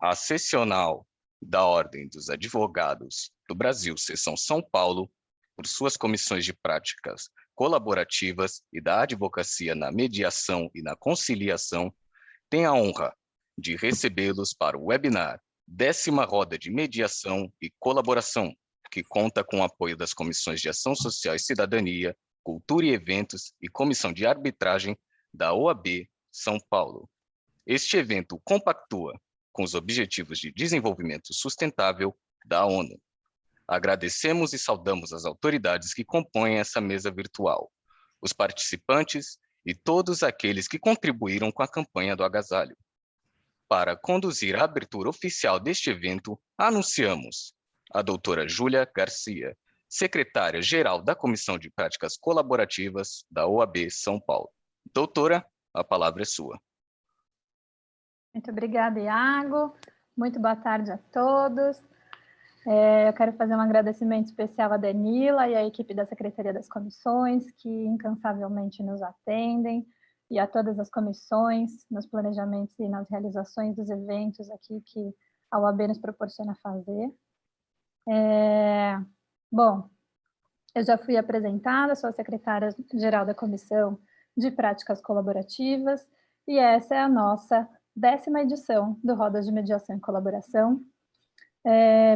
A seccional da Ordem dos Advogados do Brasil, Seção São Paulo, por suas comissões de práticas colaborativas e da advocacia na mediação e na conciliação, tem a honra de recebê-los para o webinar 10ª Roda de Mediação e Colaboração, que conta com o apoio das Comissões de Ação Social e Cidadania, Cultura e Eventos e Comissão de Arbitragem da OAB São Paulo. Este evento compactua com os Objetivos de Desenvolvimento Sustentável da ONU. Agradecemos e saudamos as autoridades que compõem essa mesa virtual, os participantes e todos aqueles que contribuíram com a campanha do agasalho. Para conduzir a abertura oficial deste evento, anunciamos a doutora Júlia Garcia, secretária-geral da Comissão de Práticas Colaborativas da OAB São Paulo. Doutora, a palavra é sua. Muito obrigada, Iago. Muito boa tarde a todos. Eu quero fazer um agradecimento especial à Danila e à equipe da Secretaria das Comissões, que incansavelmente nos atendem, e a todas as comissões, nos planejamentos e nas realizações dos eventos aqui que a OAB nos proporciona fazer. Bom, eu já fui apresentada, sou a secretária-geral da Comissão de Práticas Colaborativas, e essa é a nossa 10ª edição do Rodas de Mediação e Colaboração.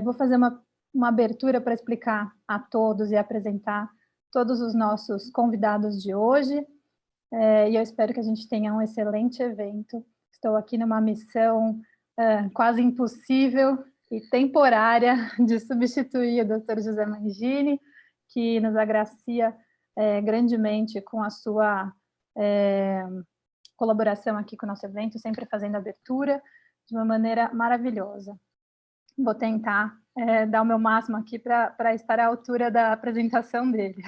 Vou fazer uma abertura para explicar a todos e apresentar todos os nossos convidados de hoje, e eu espero que a gente tenha um excelente evento. Estou aqui numa missão quase impossível e temporária de substituir o Dr. José Mangini, que nos agracia grandemente com a sua colaboração aqui com o nosso evento, sempre fazendo abertura de uma maneira maravilhosa. Vou tentar dar o meu máximo aqui para estar à altura da apresentação dele.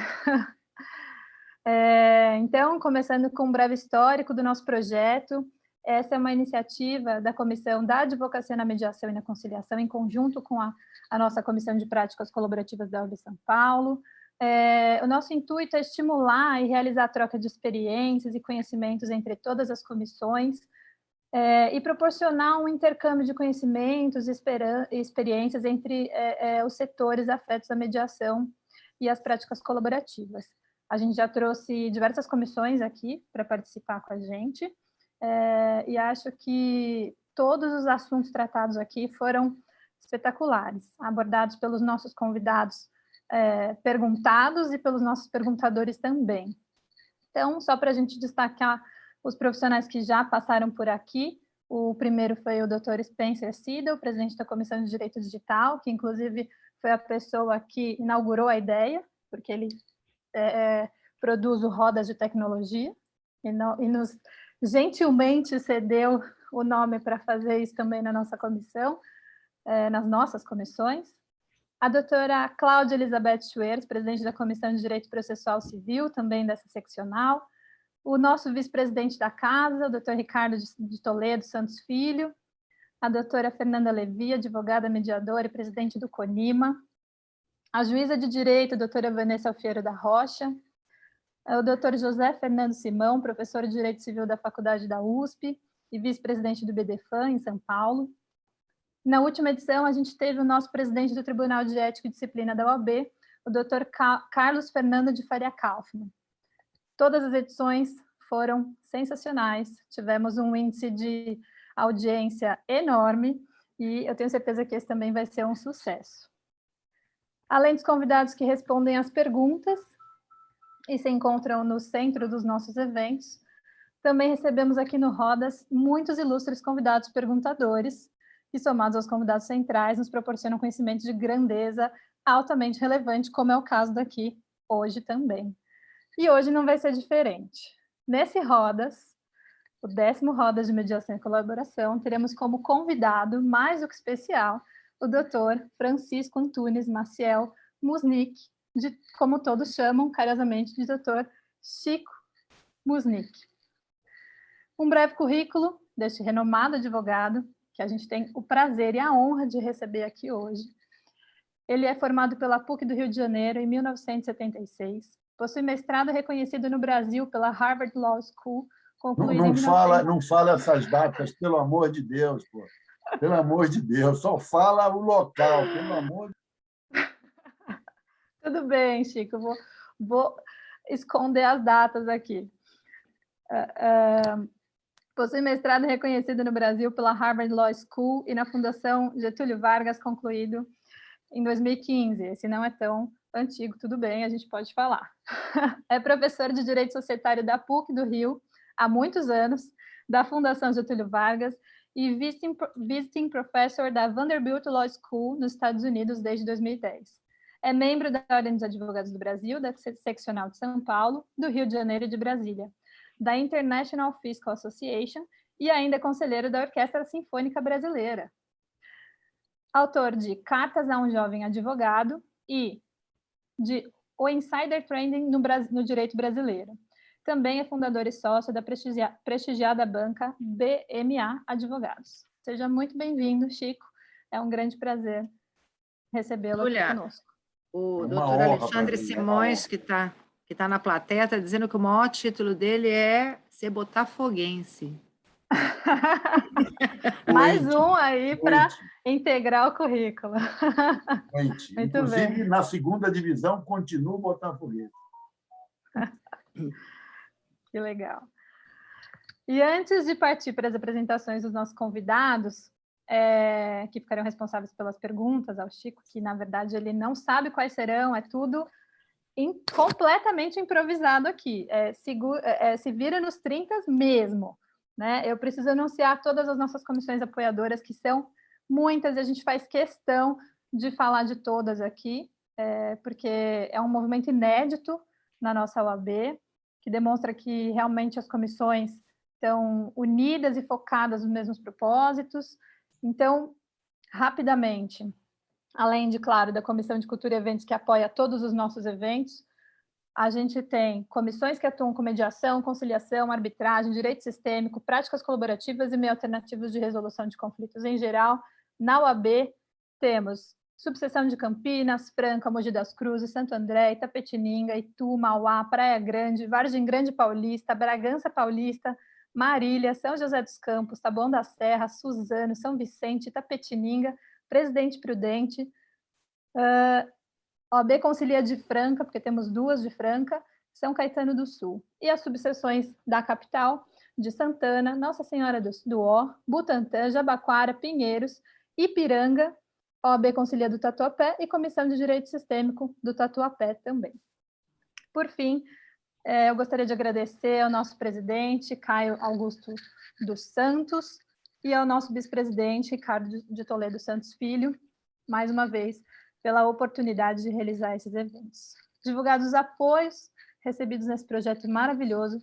Então, começando com um breve histórico do nosso projeto, essa é uma iniciativa da Comissão da Advocacia na Mediação e na Conciliação, em conjunto com a nossa Comissão de Práticas Colaborativas da OAB São Paulo. O nosso intuito é estimular e realizar a troca de experiências e conhecimentos entre todas as comissões e proporcionar um intercâmbio de conhecimentos e experiências entre os setores afetos à mediação e às práticas colaborativas. A gente já trouxe diversas comissões aqui para participar com a gente, e acho que todos os assuntos tratados aqui foram espetaculares, abordados pelos nossos convidados perguntados e pelos nossos perguntadores também. Então, só para a gente destacar os profissionais que já passaram por aqui, o primeiro foi o Dr. Spencer Siedel, presidente da Comissão de Direito Digital, que inclusive foi a pessoa que inaugurou a ideia, porque ele produz o Rodas de Tecnologia, e nos gentilmente cedeu o nome para fazer isso também na nossa comissão, nas nossas comissões. A doutora Cláudia Elizabeth Schwerz, presidente da Comissão de Direito Processual Civil, também dessa seccional. O nosso vice-presidente da casa, o doutor Ricardo de Toledo Santos Filho. A doutora Fernanda Levi, advogada mediadora e presidente do CONIMA. A juíza de direito, a doutora Vanessa Alfiero da Rocha. O doutor José Fernando Simão, professor de Direito Civil da Faculdade da USP e vice-presidente do BDFAM, em São Paulo. Na última edição, a gente teve o nosso presidente do Tribunal de Ética e Disciplina da OAB, o doutor Carlos Fernando de Faria Kaufmann. Todas as edições foram sensacionais, tivemos um índice de audiência enorme e eu tenho certeza que esse também vai ser um sucesso. Além dos convidados que respondem às perguntas e se encontram no centro dos nossos eventos, também recebemos aqui no Rodas muitos ilustres convidados perguntadores, que, somados aos convidados centrais, nos proporcionam conhecimento de grandeza altamente relevante, como é o caso daqui hoje também. E hoje não vai ser diferente. Nesse Rodas, o 10º Rodas de Mediação e Colaboração, teremos como convidado, mais do que especial, o doutor Francisco Antunes Maciel Musnick, como todos chamam carinhosamente de doutor Chico Musnick. Um breve currículo deste renomado advogado, que a gente tem o prazer e a honra de receber aqui hoje. Ele é formado pela PUC do Rio de Janeiro em 1976, possui mestrado reconhecido no Brasil pela Harvard Law School, concluído em 19... Não fala essas datas, pelo amor de Deus, pô. Pelo amor de Deus, só fala o local, pelo amor de Tudo bem, Chico, vou esconder as datas aqui. Possui mestrado reconhecido no Brasil pela Harvard Law School e na Fundação Getúlio Vargas, concluído em 2015. Esse não é tão antigo, tudo bem, a gente pode falar. É professor de Direito Societário da PUC do Rio há muitos anos, da Fundação Getúlio Vargas e visiting professor da Vanderbilt Law School nos Estados Unidos desde 2010. É membro da Ordem dos Advogados do Brasil, da Seccional de São Paulo, do Rio de Janeiro e de Brasília, da International Fiscal Association e ainda é conselheiro da Orquestra Sinfônica Brasileira. Autor de Cartas a um Jovem Advogado e de O Insider Trading no Direito Brasileiro. Também é fundador e sócio da prestigiada banca BMA Advogados. Seja muito bem-vindo, Chico. É um grande prazer recebê-lo aqui conosco. O doutor Alexandre Simões, que tá na plateia, está dizendo que o maior título dele é ser botafoguense. Mais um aí para integrar o currículo. Muito Inclusive, bem. Na segunda divisão, continua o botafoguense. Que legal. E antes de partir para as apresentações dos nossos convidados, que ficarão responsáveis pelas perguntas ao Chico, que, na verdade, ele não sabe quais serão, é tudo completamente improvisado aqui. Se vira nos 30 mesmo. Né? Eu preciso anunciar todas as nossas comissões apoiadoras, que são muitas, e a gente faz questão de falar de todas aqui, porque é um movimento inédito na nossa OAB, que demonstra que realmente as comissões estão unidas e focadas nos mesmos propósitos. Então, rapidamente, além de, claro, da Comissão de Cultura e Eventos, que apoia todos os nossos eventos, a gente tem comissões que atuam com mediação, conciliação, arbitragem, direito sistêmico, práticas colaborativas e meios alternativos de resolução de conflitos em geral. Na UAB, temos subseção de Campinas, Franca, Mogi das Cruzes, Santo André, Itapetininga, Itu, Mauá, Praia Grande, Vargem Grande Paulista, Bragança Paulista, Marília, São José dos Campos, Taboão da Serra, Suzano, São Vicente, Itapetininga, Presidente Prudente, OAB Concilia de Franca, porque temos duas de Franca, São Caetano do Sul. E as subseções da capital, de Santana, Nossa Senhora do Ó, Butantã, Jabaquara, Pinheiros, Ipiranga, OAB Concilia do Tatuapé e Comissão de Direito Sistêmico do Tatuapé também. Por fim, eu gostaria de agradecer ao nosso presidente, Caio Augusto dos Santos, e ao nosso vice-presidente, Ricardo de Toledo Santos Filho, mais uma vez, pela oportunidade de realizar esses eventos. Divulgados os apoios recebidos nesse projeto maravilhoso,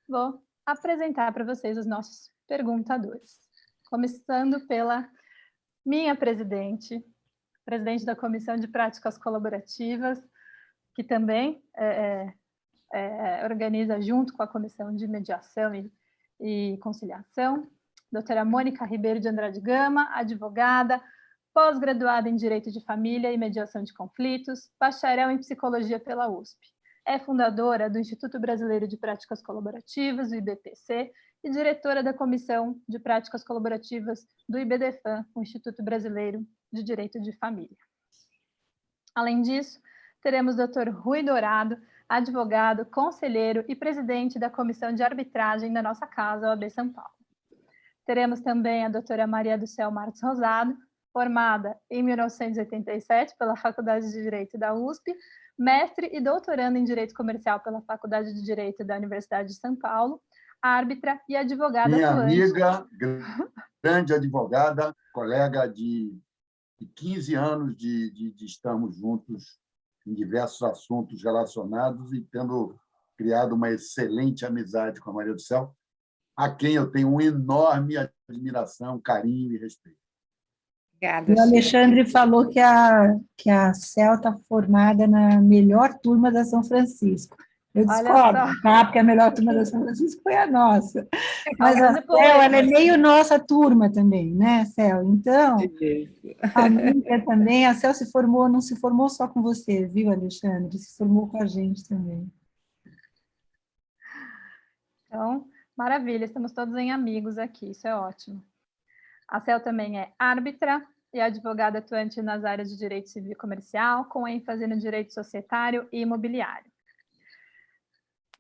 vou apresentar para vocês os nossos perguntadores. Começando pela minha presidente da Comissão de Práticas Colaborativas, que também organiza junto com a Comissão de Mediação e Conciliação, doutora Mônica Ribeiro de Andrade Gama, advogada, pós-graduada em Direito de Família e Mediação de Conflitos, bacharel em Psicologia pela USP. É fundadora do Instituto Brasileiro de Práticas Colaborativas, o IBPC, e diretora da Comissão de Práticas Colaborativas do IBDFAM, o Instituto Brasileiro de Direito de Família. Além disso, teremos o Dr. Rui Dourado, advogado, conselheiro e presidente da Comissão de Arbitragem da nossa casa, OAB São Paulo. Teremos também a doutora Maria do Céu Marques Rosado, formada em 1987 pela Faculdade de Direito da USP, mestre e doutoranda em Direito Comercial pela Faculdade de Direito da Universidade de São Paulo, árbitra e advogada atuante. Minha amiga, grande advogada, colega de 15 anos de estarmos juntos em diversos assuntos relacionados e tendo criado uma excelente amizade com a Maria do Céu, a quem eu tenho uma enorme admiração, carinho e respeito. Obrigada, o Alexandre falou que a CEL está formada na melhor turma da São Francisco. Eu discordo, tá? Porque a melhor turma da São Francisco foi a nossa. Mas a CEL, ela é meio nossa turma também, né, CEL? Então, a amiga também, a CEL se formou, não se formou só com você, viu, Alexandre? Se formou com a gente também. Então, maravilha, estamos todos em amigos aqui, isso é ótimo. A Cel também é árbitra e advogada atuante nas áreas de direito civil e comercial, com ênfase no direito societário e imobiliário.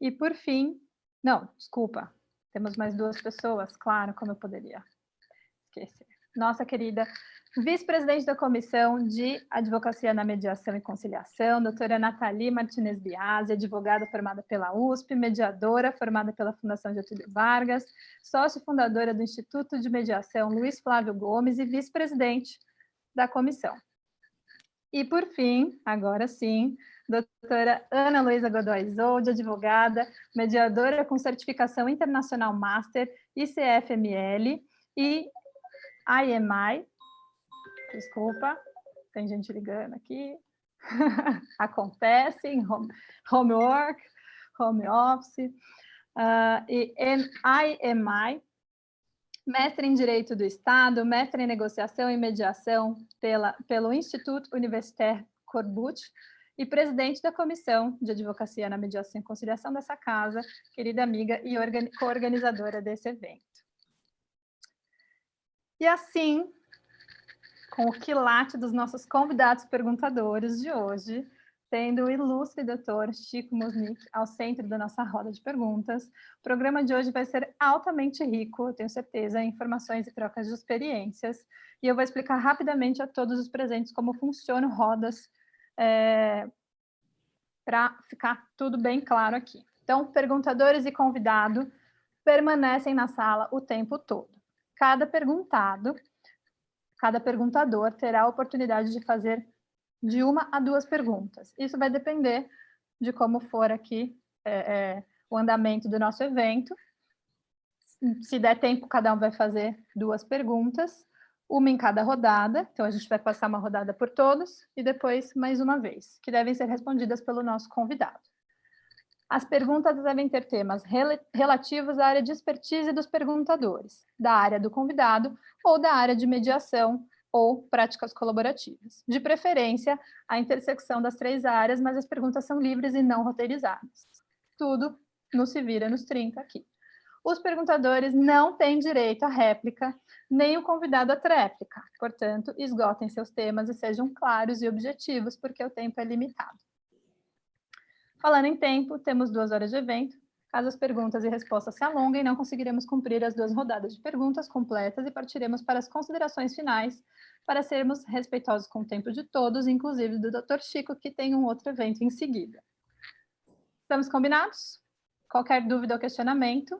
E, por fim, não, desculpa, temos mais 2 pessoas, claro, como eu poderia esquecer. Nossa querida vice-presidente da Comissão de Advocacia na Mediação e Conciliação, doutora Nathalie Martinez Biasi, advogada formada pela USP, mediadora formada pela Fundação Getúlio Vargas, sócio fundadora do Instituto de Mediação Luiz Flávio Gomes e vice-presidente da comissão. E, por fim, agora sim, doutora Ana Luísa Godoy Isolde, advogada, mediadora com certificação internacional Master, ICFML e IMI, desculpa, tem gente ligando aqui, acontece em homework, home office, e IMI, mestre em Direito do Estado, mestre em Negociação e Mediação pelo Instituto Universitaire Corbucci e presidente da Comissão de Advocacia na Mediação e Conciliação dessa casa, querida amiga e coorganizadora desse evento. E assim, com o quilate dos nossos convidados perguntadores de hoje, tendo o ilustre doutor Chico Musnick ao centro da nossa roda de perguntas, o programa de hoje vai ser altamente rico, eu tenho certeza, em informações e trocas de experiências, e eu vou explicar rapidamente a todos os presentes como funcionam rodas, para ficar tudo bem claro aqui. Então, perguntadores e convidado permanecem na sala o tempo todo. Cada perguntador terá a oportunidade de fazer de 1 a 2 perguntas. Isso vai depender de como for aqui o andamento do nosso evento. Se der tempo, cada um vai fazer 2 perguntas, uma em cada rodada. Então, a gente vai passar uma rodada por todos e depois mais uma vez, que devem ser respondidas pelo nosso convidado. As perguntas devem ter temas relativos à área de expertise dos perguntadores, da área do convidado ou da área de mediação ou práticas colaborativas. De preferência, a intersecção das 3 áreas, mas as perguntas são livres e não roteirizadas. Tudo no Se Vira nos 30 aqui. Os perguntadores não têm direito à réplica, nem o convidado à tréplica. Portanto, esgotem seus temas e sejam claros e objetivos, porque o tempo é limitado. Falando em tempo, temos 2 horas de evento. Caso as perguntas e respostas se alonguem, não conseguiremos cumprir as 2 rodadas de perguntas completas e partiremos para as considerações finais, para sermos respeitosos com o tempo de todos, inclusive do Dr. Chico, que tem um outro evento em seguida. Estamos combinados? Qualquer dúvida ou questionamento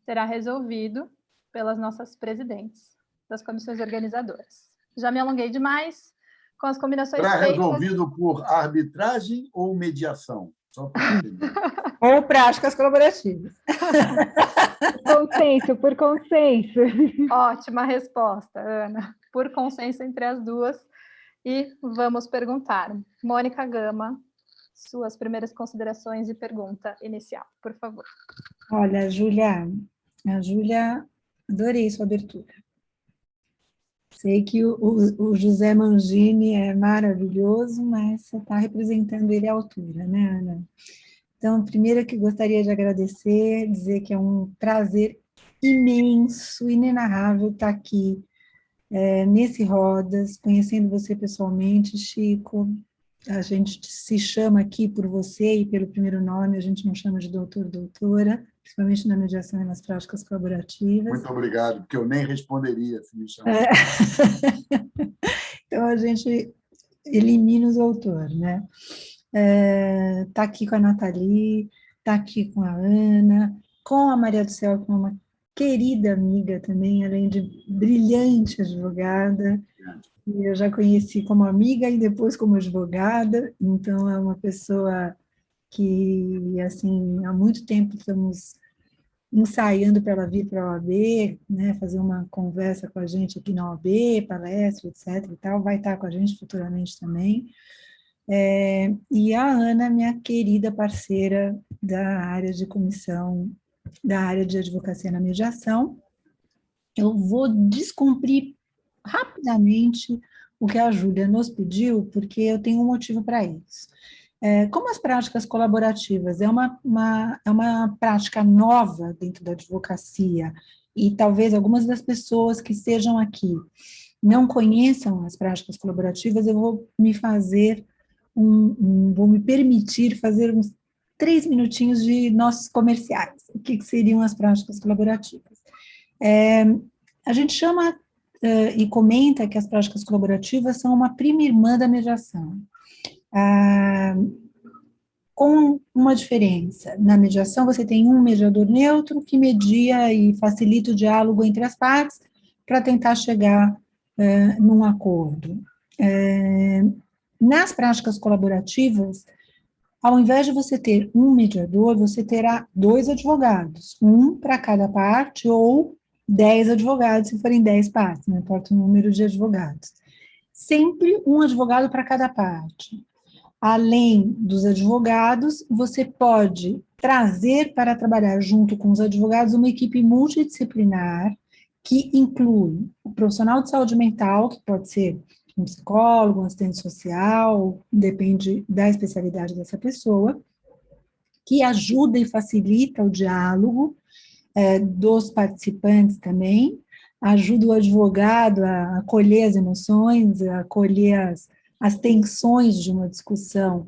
será resolvido pelas nossas presidentes das comissões organizadoras. Já me alonguei demais com as combinações feitas. Será feitas... resolvido por arbitragem ou mediação? Só para entender. Ou práticas colaborativas. Por consenso. Ótima resposta, Ana. Por consenso entre as duas. E vamos perguntar. Mônica Gama, suas primeiras considerações e pergunta inicial, por favor. Olha, Júlia, adorei sua abertura. Sei que o José Mangini é maravilhoso, mas você está representando ele à altura, né, Ana? Então, primeiro que gostaria de agradecer, dizer que é um prazer imenso, inenarrável estar aqui nesse Rodas, conhecendo você pessoalmente, Chico. A gente se chama aqui por você e pelo primeiro nome, a gente não chama de doutor, doutora, principalmente na mediação e nas práticas colaborativas. Muito obrigado, porque eu nem responderia se me chamasse. Então, a gente elimina os autores, né? Está aqui com a Nathalie, está aqui com a Ana, com a Maria do Céu, que é uma querida amiga também, além de brilhante advogada. Eu já conheci como amiga e depois como advogada, então é uma pessoa que, assim, há muito tempo estamos ensaiando para ela vir para a OAB, né, fazer uma conversa com a gente aqui na OAB, palestra, etc. e tal, vai estar com a gente futuramente também. E a Ana, minha querida parceira da área de comissão, da área de advocacia na mediação. Eu vou descumprir rapidamente o que a Júlia nos pediu, porque eu tenho um motivo para isso. Como as práticas colaborativas é uma prática nova dentro da advocacia, e talvez algumas das pessoas que estejam aqui não conheçam as práticas colaborativas, eu vou vou me permitir fazer uns 3 minutinhos de nossos comerciais. O que seriam as práticas colaborativas? A gente chama e comenta que as práticas colaborativas são uma prima irmã da mediação. Com uma diferença. Na mediação, você tem um mediador neutro que media e facilita o diálogo entre as partes para tentar chegar num acordo. Nas práticas colaborativas, ao invés de você ter um mediador, você terá 2 advogados, um para cada parte, ou 10 advogados, se forem 10 partes, não importa o número de advogados. Sempre um advogado para cada parte. Além dos advogados, você pode trazer para trabalhar junto com os advogados uma equipe multidisciplinar, que inclui o profissional de saúde mental, que pode ser um psicólogo, um assistente social, depende da especialidade dessa pessoa, que ajuda e facilita o diálogo dos participantes também, ajuda o advogado a acolher as emoções, a acolher as tensões de uma discussão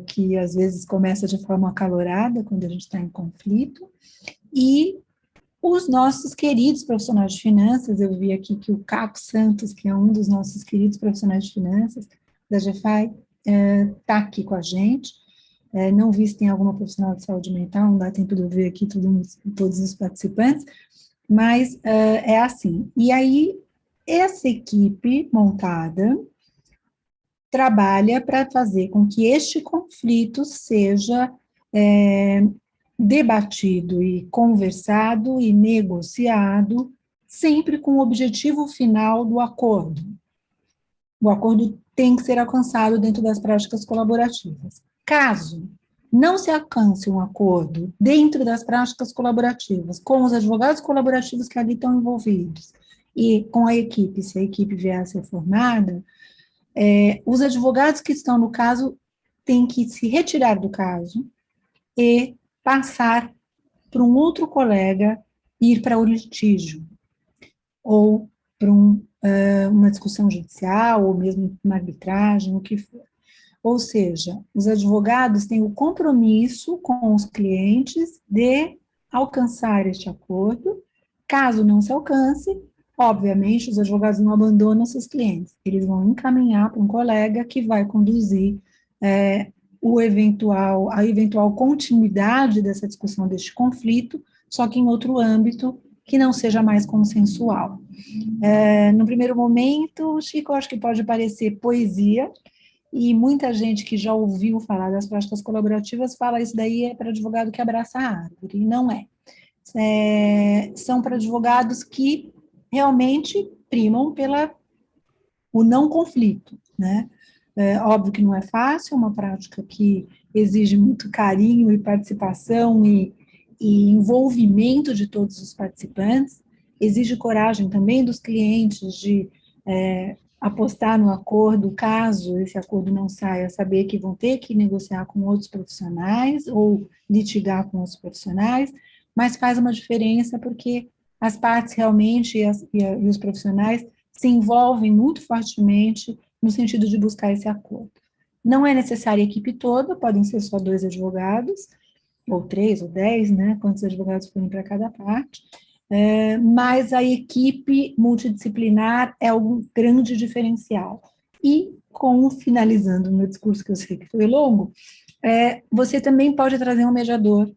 que às vezes começa de forma acalorada, quando a gente está em conflito, e os nossos queridos profissionais de finanças, eu vi aqui que o Caco Santos, que é um dos nossos queridos profissionais de finanças da GFAI, está aqui com a gente. Não vi se tem alguma profissional de saúde mental, não dá tempo de eu ver aqui todos os participantes, mas é assim. E aí, essa equipe montada trabalha para fazer com que este conflito seja debatido e conversado e negociado, sempre com o objetivo final do acordo. O acordo tem que ser alcançado dentro das práticas colaborativas. Caso não se alcance um acordo dentro das práticas colaborativas, com os advogados colaborativos que ali estão envolvidos, e com a equipe, se a equipe vier a ser formada, os advogados que estão no caso têm que se retirar do caso e passar para um outro colega ir para o litígio, ou para uma discussão judicial, ou mesmo uma arbitragem, o que for. Ou seja, os advogados têm o compromisso com os clientes de alcançar este acordo. Caso não se alcance, obviamente, os advogados não abandonam seus clientes, eles vão encaminhar para um colega que vai conduzir a eventual continuidade dessa discussão, deste conflito, só que em outro âmbito que não seja mais consensual. No primeiro momento, Chico, acho que pode parecer poesia, e muita gente que já ouviu falar das práticas colaborativas fala isso daí é para advogado que abraça a árvore, e não é. São para advogados que realmente primam o não conflito, né? Óbvio que não é fácil, é uma prática que exige muito carinho e participação e envolvimento de todos os participantes, exige coragem também dos clientes de apostar no acordo, caso esse acordo não saia, saber que vão ter que negociar com outros profissionais ou litigar com outros profissionais, mas faz uma diferença porque as partes realmente e os profissionais se envolvem muito fortemente no sentido de buscar esse acordo. Não é necessária a equipe toda, podem ser só 2 advogados, ou 3, ou 10, né, quantos advogados forem para cada parte, mas a equipe multidisciplinar é um grande diferencial. E, finalizando o meu discurso, que eu sei que foi longo, você também pode trazer um mediador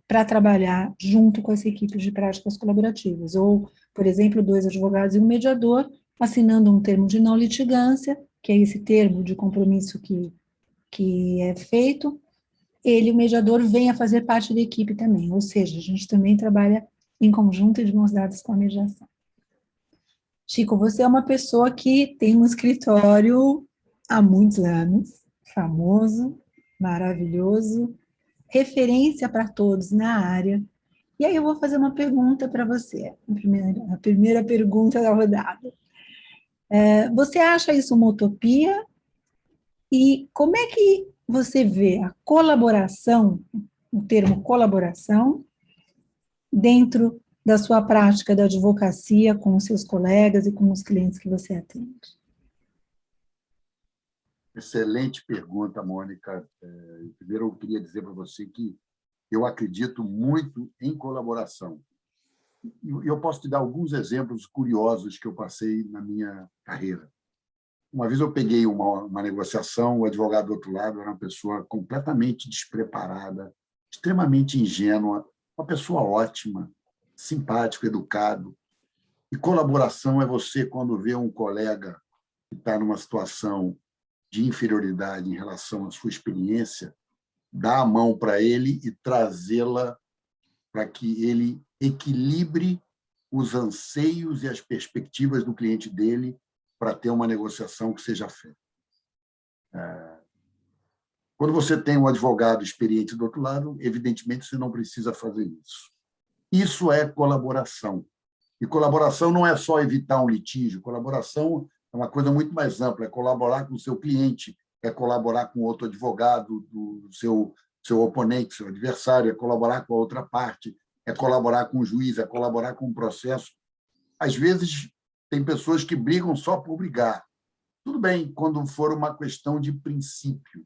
para trabalhar junto com essa equipe de práticas colaborativas, ou, por exemplo, 2 advogados e um mediador, assinando um termo de não litigância, que é esse termo de compromisso que é feito, o mediador, vem a fazer parte da equipe também, ou seja, a gente também trabalha em conjunto e de mãos dadas com a mediação. Chico, você é uma pessoa que tem um escritório há muitos anos, famoso, maravilhoso, referência para todos na área, e aí eu vou fazer uma pergunta para você, a primeira pergunta da rodada. Você acha isso uma utopia? E como é que você vê a colaboração, o termo colaboração, dentro da sua prática da advocacia com os seus colegas e com os clientes que você atende? Excelente pergunta, Mônica. Primeiro, eu queria dizer para você que eu acredito muito em colaboração. E eu posso te dar alguns exemplos curiosos que eu passei na minha carreira. Uma vez eu peguei uma negociação, o advogado do outro lado era uma pessoa completamente despreparada, extremamente ingênua, uma pessoa ótima, simpático, educado. E colaboração é você, quando vê um colega que está numa situação de inferioridade em relação à sua experiência, dar a mão para ele e trazê-la para que ele equilibre os anseios e as perspectivas do cliente dele para ter uma negociação que seja feita. Quando você tem um advogado experiente do outro lado, evidentemente você não precisa fazer isso. Isso é colaboração. E colaboração não é só evitar um litígio, colaboração é uma coisa muito mais ampla, é colaborar com o seu cliente, é colaborar com outro advogado do seu oponente, seu adversário, é colaborar com a outra parte, é colaborar com o juiz, é colaborar com o processo. Às vezes, tem pessoas que brigam só por brigar. Tudo bem, quando for uma questão de princípio,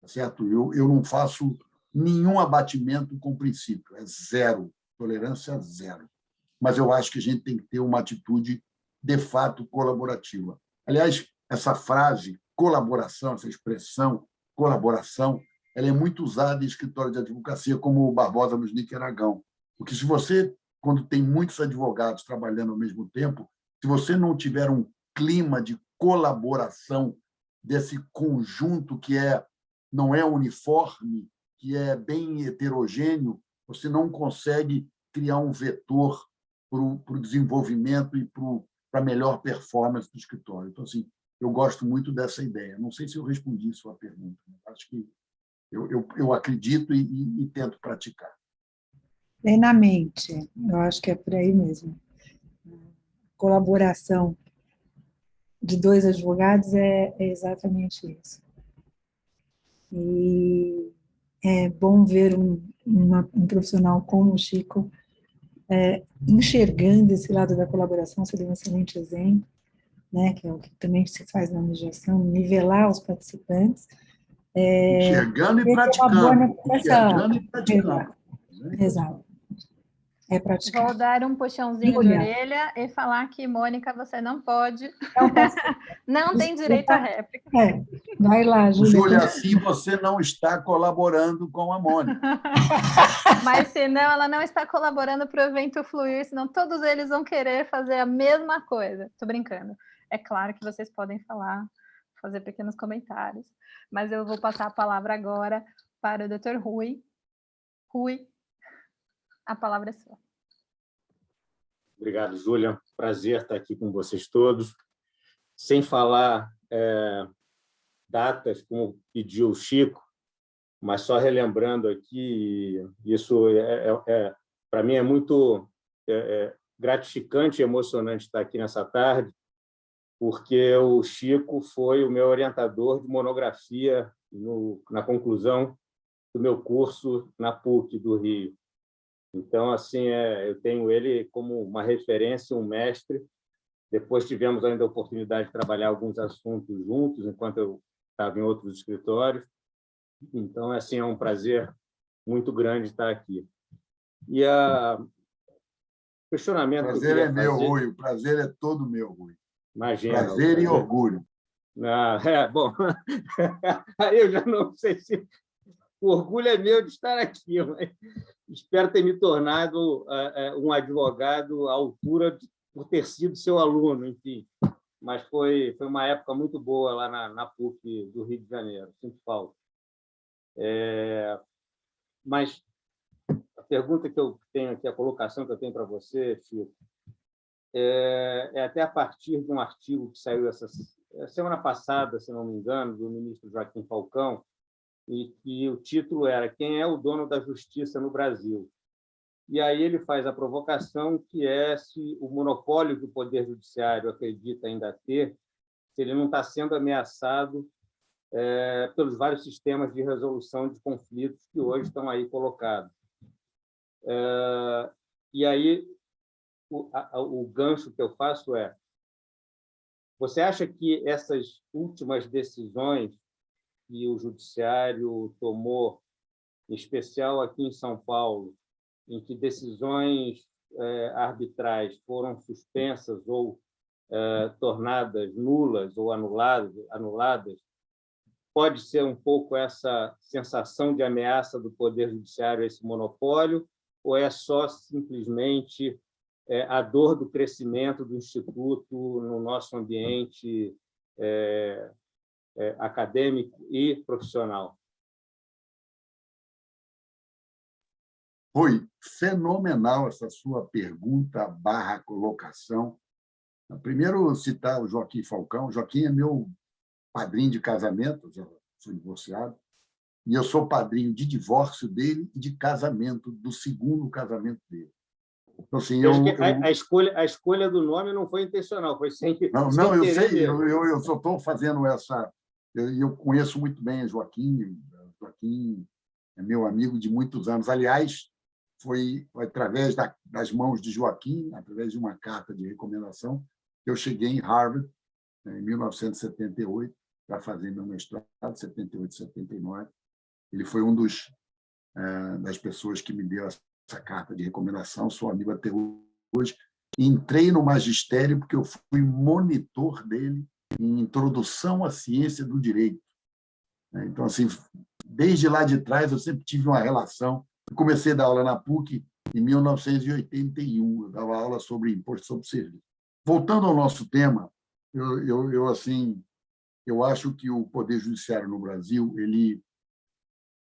tá certo? Eu não faço nenhum abatimento com princípio, é zero, tolerância zero. Mas eu acho que a gente tem que ter uma atitude, de fato, colaborativa. Aliás, essa frase, colaboração, essa expressão, colaboração, ela é muito usada em escritório de advocacia, como o Barbosa Musnick Aragão. Porque se você, quando tem muitos advogados trabalhando ao mesmo tempo, se você não tiver um clima de colaboração desse conjunto que não é uniforme, que é bem heterogêneo, você não consegue criar um vetor para o desenvolvimento e para a melhor performance do escritório. Então, assim, eu gosto muito dessa ideia. Não sei se eu respondi a sua pergunta, mas acho que eu acredito e tento praticar. Plenamente, eu acho que é por aí mesmo. Colaboração de dois advogados é exatamente isso. E é bom ver um profissional como o Chico enxergando esse lado da colaboração, seria um excelente exemplo, né, que é o que também se faz na mediação, nivelar os participantes. Enxergando e praticando. Enxergando e praticando. Exato. É praticar. Vou dar um puxãozinho de orelha e falar que, Mônica, você não pode. Não tem direito à réplica. Vai lá, Júlia. Júlia, assim você não está colaborando com a Mônica. Mas, senão, ela não está colaborando para o evento fluir, senão todos eles vão querer fazer a mesma coisa. Estou brincando. É claro que vocês podem falar, fazer pequenos comentários, mas eu vou passar a palavra agora para o Dr. Rui. Rui, a palavra é sua. Obrigado, Júlia. Prazer estar aqui com vocês todos. Sem falar datas, como pediu o Chico, mas só relembrando aqui, isso para mim é muito gratificante e emocionante estar aqui nessa tarde, porque o Chico foi o meu orientador de monografia na conclusão do meu curso na PUC do Rio. Então, assim, eu tenho ele como uma referência, um mestre. Depois tivemos ainda a oportunidade de trabalhar alguns assuntos juntos, enquanto eu estava em outros escritórios. Então, assim, é um prazer muito grande estar aqui. E o questionamento... O prazer é meu, Rui. O prazer é todo meu, Rui. Imagina. Prazer e orgulho. Bom, aí eu já não sei se... O orgulho é meu de estar aqui, mas espero ter me tornado um advogado à altura por ter sido seu aluno, enfim. Mas foi uma época muito boa lá na PUC do Rio de Janeiro, sinto falta. Mas a pergunta que eu tenho aqui, a colocação que eu tenho para você, Chico, é até a partir de um artigo que saiu essa semana passada, se não me engano, do ministro Joaquim Falcão, e que o título era Quem é o dono da justiça no Brasil? E aí ele faz a provocação que é se o monopólio que o Poder Judiciário acredita ainda ter, se ele não está sendo ameaçado pelos vários sistemas de resolução de conflitos que hoje estão aí colocados. E aí o gancho que eu faço é: você acha que essas últimas decisões que o Judiciário tomou, em especial aqui em São Paulo, em que decisões arbitrais foram suspensas ou tornadas nulas ou anuladas, pode ser um pouco essa sensação de ameaça do Poder Judiciário a esse monopólio, ou é só simplesmente a dor do crescimento do Instituto no nosso ambiente acadêmico e profissional? Foi fenomenal essa sua pergunta / colocação. Primeiro, citar o Joaquim Falcão. O Joaquim é meu padrinho de casamento, já sou divorciado, e eu sou padrinho de divórcio dele e de casamento, do segundo casamento dele. Então, assim, a escolha do nome não foi intencional, foi sem não, eu sei, mesmo. eu só estou fazendo essa... Eu conheço muito bem o Joaquim. Joaquim é meu amigo de muitos anos. Aliás, foi através das mãos de Joaquim, através de uma carta de recomendação, que eu cheguei em Harvard, em 1978, para fazer meu mestrado, 78, 79. Ele foi das pessoas que me deu essa carta de recomendação, sou amigo até hoje. Entrei no magistério porque eu fui monitor dele em introdução à ciência do direito. Então, assim, desde lá de trás, eu sempre tive uma relação. Eu comecei a dar aula na PUC em 1981, eu dava aula sobre imposto sobre serviço. Voltando ao nosso tema, eu acho que o Poder Judiciário no Brasil ele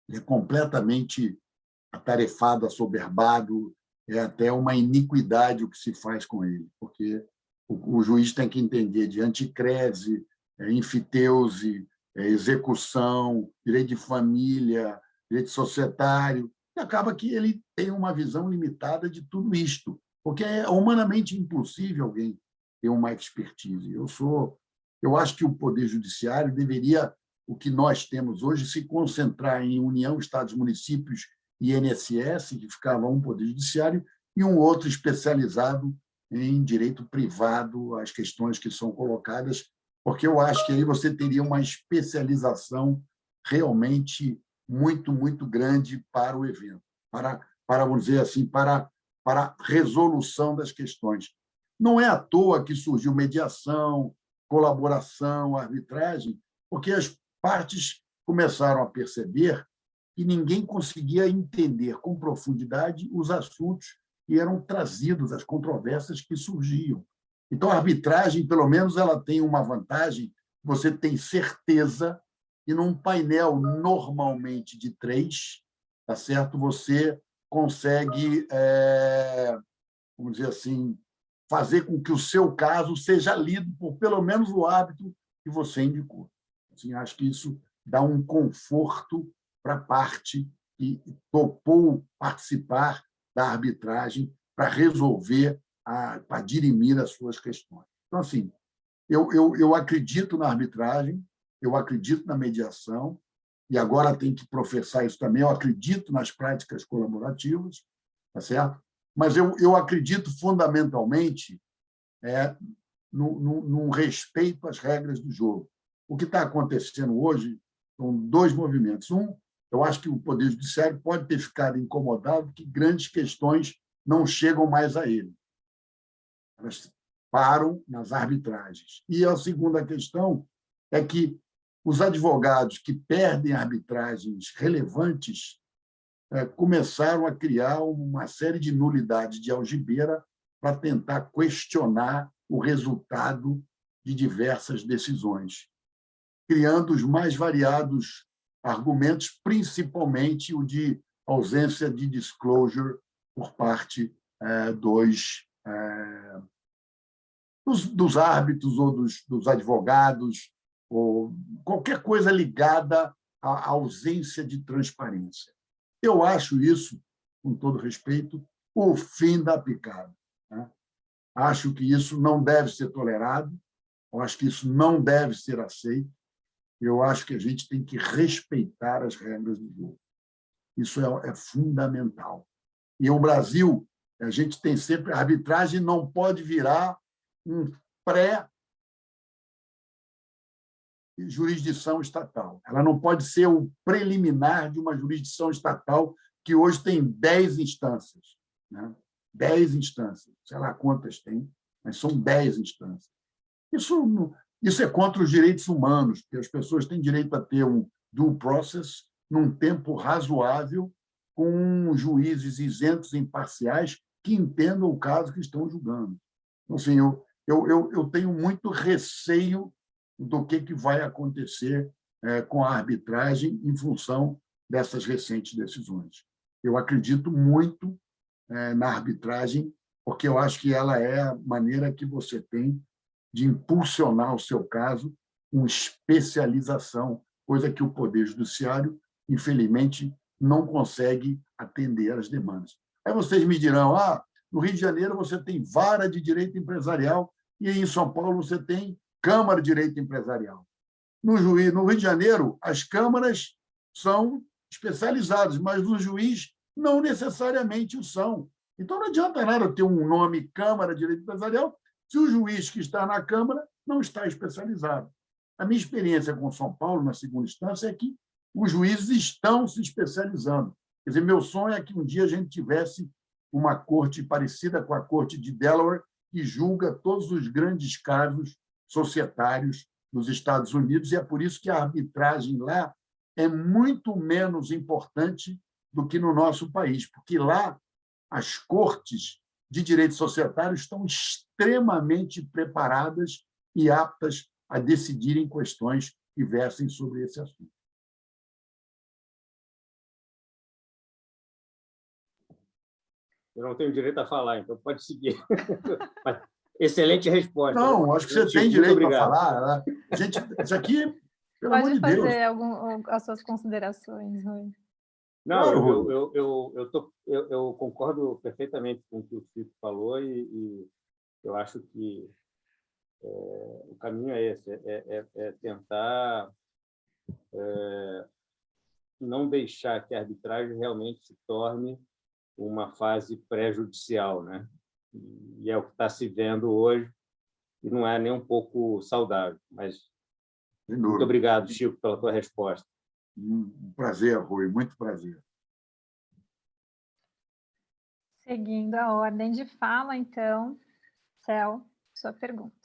é completamente atarefado, assoberbado, é até uma iniquidade o que se faz com ele, porque o juiz tem que entender de anticrese, enfiteuse, execução, direito de família, direito societário, e acaba que ele tem uma visão limitada de tudo isto, porque é humanamente impossível alguém ter uma expertise. Eu acho que o Poder Judiciário deveria, o que nós temos hoje, se concentrar em União, Estados, Municípios e INSS, que ficava um Poder Judiciário, e um outro especializado em direito privado, as questões que são colocadas, porque eu acho que aí você teria uma especialização realmente muito, muito grande para o evento, para vamos dizer assim, para a resolução das questões. Não é à toa que surgiu mediação, colaboração, arbitragem, porque as partes começaram a perceber que ninguém conseguia entender com profundidade os assuntos que eram trazidos, as controvérsias que surgiam. Então, a arbitragem, pelo menos, ela tem uma vantagem: você tem certeza que num painel normalmente de 3, tá certo? Você consegue, vamos dizer assim, fazer com que o seu caso seja lido por pelo menos o árbitro que você indicou. Assim, acho que isso dá um conforto para a parte que topou participar da arbitragem para resolver, para dirimir as suas questões. Então, assim, eu acredito na arbitragem, eu acredito na mediação, e agora tem que professar isso também, eu acredito nas práticas colaborativas, tá certo? Mas eu acredito fundamentalmente num respeito às regras do jogo. O que está acontecendo hoje são 2 movimentos. Eu acho que o Poder Judiciário pode ter ficado incomodado que grandes questões não chegam mais a ele. Elas param nas arbitragens. E a segunda questão é que os advogados que perdem arbitragens relevantes começaram a criar uma série de nulidades de algibeira para tentar questionar o resultado de diversas decisões, criando os mais variados argumentos, principalmente o de ausência de disclosure por parte dos árbitros ou dos advogados, ou qualquer coisa ligada à ausência de transparência. Eu acho isso, com todo respeito, o fim da picada. Acho que isso não deve ser tolerado, eu acho que isso não deve ser aceito. Eu acho que a gente tem que respeitar as regras do jogo. Isso é fundamental. E o Brasil A gente tem sempre... A arbitragem não pode virar um pré-jurisdição estatal. Ela não pode ser o preliminar de uma jurisdição estatal que hoje tem 10 instâncias. Né? 10 instâncias. Sei lá quantas tem, mas são 10 instâncias. Isso é contra os direitos humanos, porque as pessoas têm direito a ter um due process num tempo razoável, com juízes isentos e imparciais que entendam o caso que estão julgando. Então, assim, eu tenho muito receio do que vai acontecer com a arbitragem em função dessas recentes decisões. Eu acredito muito na arbitragem, porque eu acho que ela é a maneira que você tem de impulsionar o seu caso com especialização, coisa que o Poder Judiciário, infelizmente, não consegue atender às demandas. Aí vocês me dirão, no Rio de Janeiro você tem vara de direito empresarial e em São Paulo você tem Câmara de Direito Empresarial. No Rio de Janeiro, as câmaras são especializadas, mas o juiz não necessariamente o são. Então, não adianta nada ter um nome Câmara de Direito Empresarial se o juiz que está na Câmara não está especializado. A minha experiência com São Paulo, na segunda instância, é que os juízes estão se especializando. Quer dizer, meu sonho é que um dia a gente tivesse uma corte parecida com a corte de Delaware, que julga todos os grandes casos societários nos Estados Unidos, e é por isso que a arbitragem lá é muito menos importante do que no nosso país, porque lá as cortes de direito societário estão extremamente preparadas e aptas a decidirem questões que versem sobre esse assunto. Eu não tenho direito a falar, então pode seguir. Excelente resposta. Não, acho que você tem direito a falar. Isso aqui, pelo amor de Deus. Pode fazer as suas considerações, Rui. Não, Claro, eu concordo perfeitamente com o que o Chico falou e eu acho que o caminho é esse, é tentar não deixar que a arbitragem realmente se torne uma fase pré-judicial, né? E é o que está se vendo hoje e não é nem um pouco saudável. Mas muito obrigado, Chico, pela tua resposta. Um prazer, Rui, muito prazer. Seguindo a ordem de fala, então, Cel, sua pergunta.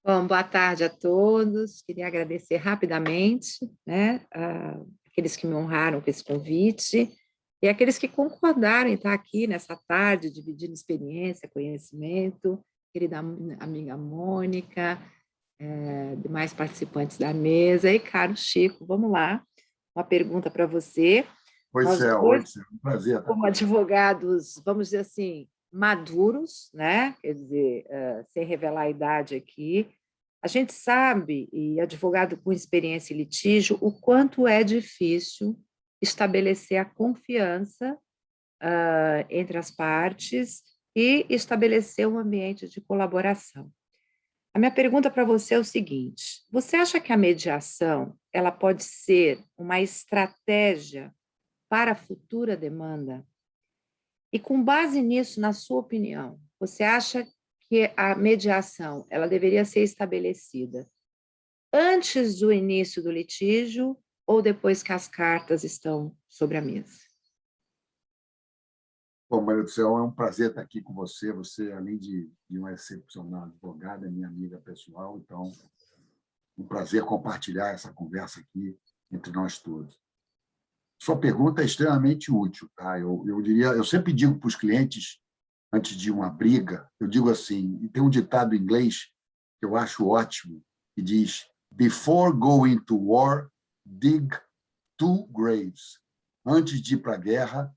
Bom, boa tarde a todos. Queria agradecer rapidamente, né, aqueles que me honraram com esse convite e aqueles que concordaram em estar aqui nessa tarde, dividindo experiência, conhecimento, querida amiga Mônica, demais participantes da mesa. E, caro Chico, vamos lá. Uma pergunta para você. Oi, Céu. Um prazer. Como advogados, vamos dizer assim, maduros, né? Quer dizer, sem revelar a idade aqui, a gente sabe, e advogado com experiência em litígio, o quanto é difícil estabelecer a confiança entre as partes e estabelecer um ambiente de colaboração. A minha pergunta para você é o seguinte: você acha que a mediação ela pode ser uma estratégia para a futura demanda? E com base nisso, na sua opinião, você acha que a mediação ela deveria ser estabelecida antes do início do litígio ou depois que as cartas estão sobre a mesa? Bom, Maria do Céu, é um prazer estar aqui com você. Você, além de uma excepcional advogada, é minha amiga pessoal, então um prazer compartilhar essa conversa aqui entre nós todos. Sua pergunta é extremamente útil, tá? Eu sempre digo para os clientes, antes de uma briga, eu digo assim, e tem um ditado em inglês que eu acho ótimo, que diz: "Before going to war, dig 2 graves." Antes de ir para a guerra,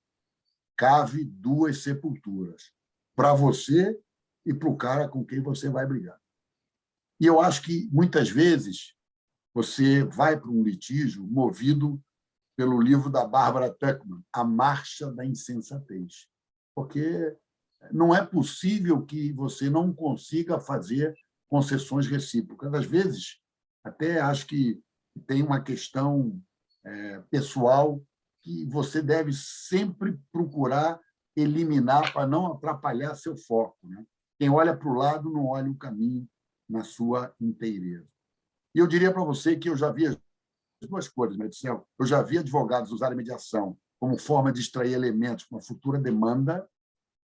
cave 2 sepulturas, para você e para o cara com quem você vai brigar. E eu acho que, muitas vezes, você vai para um litígio movido pelo livro da Barbara Tuchman, A Marcha da Insensatez, porque não é possível que você não consiga fazer concessões recíprocas. Às vezes, até acho que tem uma questão pessoal que você deve sempre procurar eliminar, para não atrapalhar seu foco, né? Quem olha para o lado não olha o caminho na sua inteireza. E eu diria para você que eu já vi as duas coisas, Marcelo. Eu já vi advogados usarem mediação como forma de extrair elementos para uma futura demanda.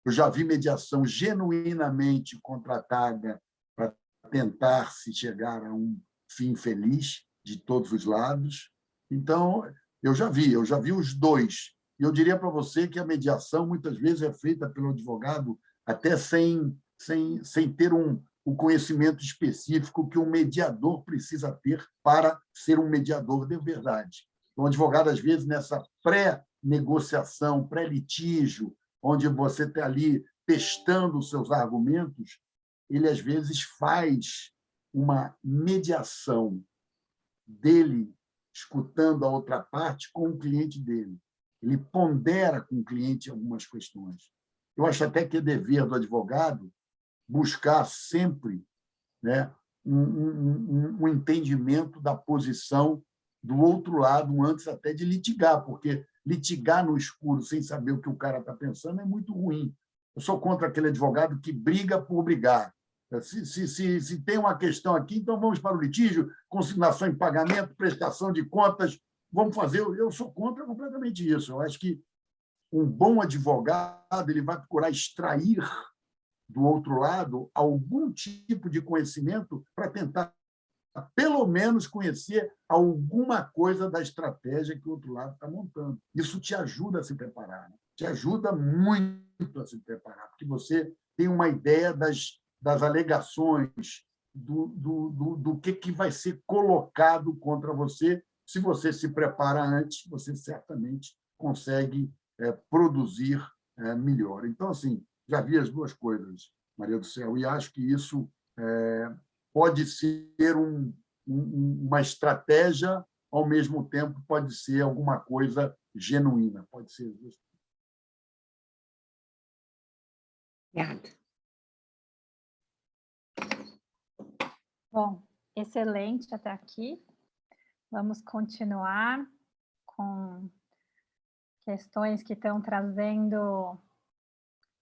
Eu já vi mediação genuinamente contratada para tentar se chegar a um fim feliz de todos os lados. Então, eu já vi os dois. E eu diria para você que a mediação, muitas vezes, é feita pelo advogado até sem ter o conhecimento específico que um mediador precisa ter para ser um mediador de verdade. Então, o advogado, às vezes, nessa pré-negociação, pré-litígio, onde você está ali testando os seus argumentos, ele, às vezes, faz uma mediação dele, escutando a outra parte, com o cliente dele. Ele pondera com o cliente algumas questões. Eu acho até que é dever do advogado buscar sempre, né, um entendimento da posição do outro lado, antes até de litigar, porque litigar no escuro sem saber o que o cara está pensando é muito ruim. Eu sou contra aquele advogado que briga por brigar. Se tem uma questão aqui, então vamos para o litígio, consignação em pagamento, prestação de contas, vamos fazer. Eu sou contra completamente isso. Eu acho que um bom advogado ele vai procurar extrair do outro lado algum tipo de conhecimento para tentar, pelo menos, conhecer alguma coisa da estratégia que o outro lado está montando. Isso te ajuda a se preparar, né? Te ajuda muito a se preparar, porque você tem uma ideia das alegações, do que vai ser colocado contra você. Se você se prepara antes, você certamente consegue produzir melhor. Então, assim, já vi as duas coisas, Maria do Céu, e acho que isso pode ser uma estratégia, ao mesmo tempo pode ser alguma coisa genuína, pode ser as duas. Obrigada. Bom, excelente até aqui. Vamos continuar com questões que estão trazendo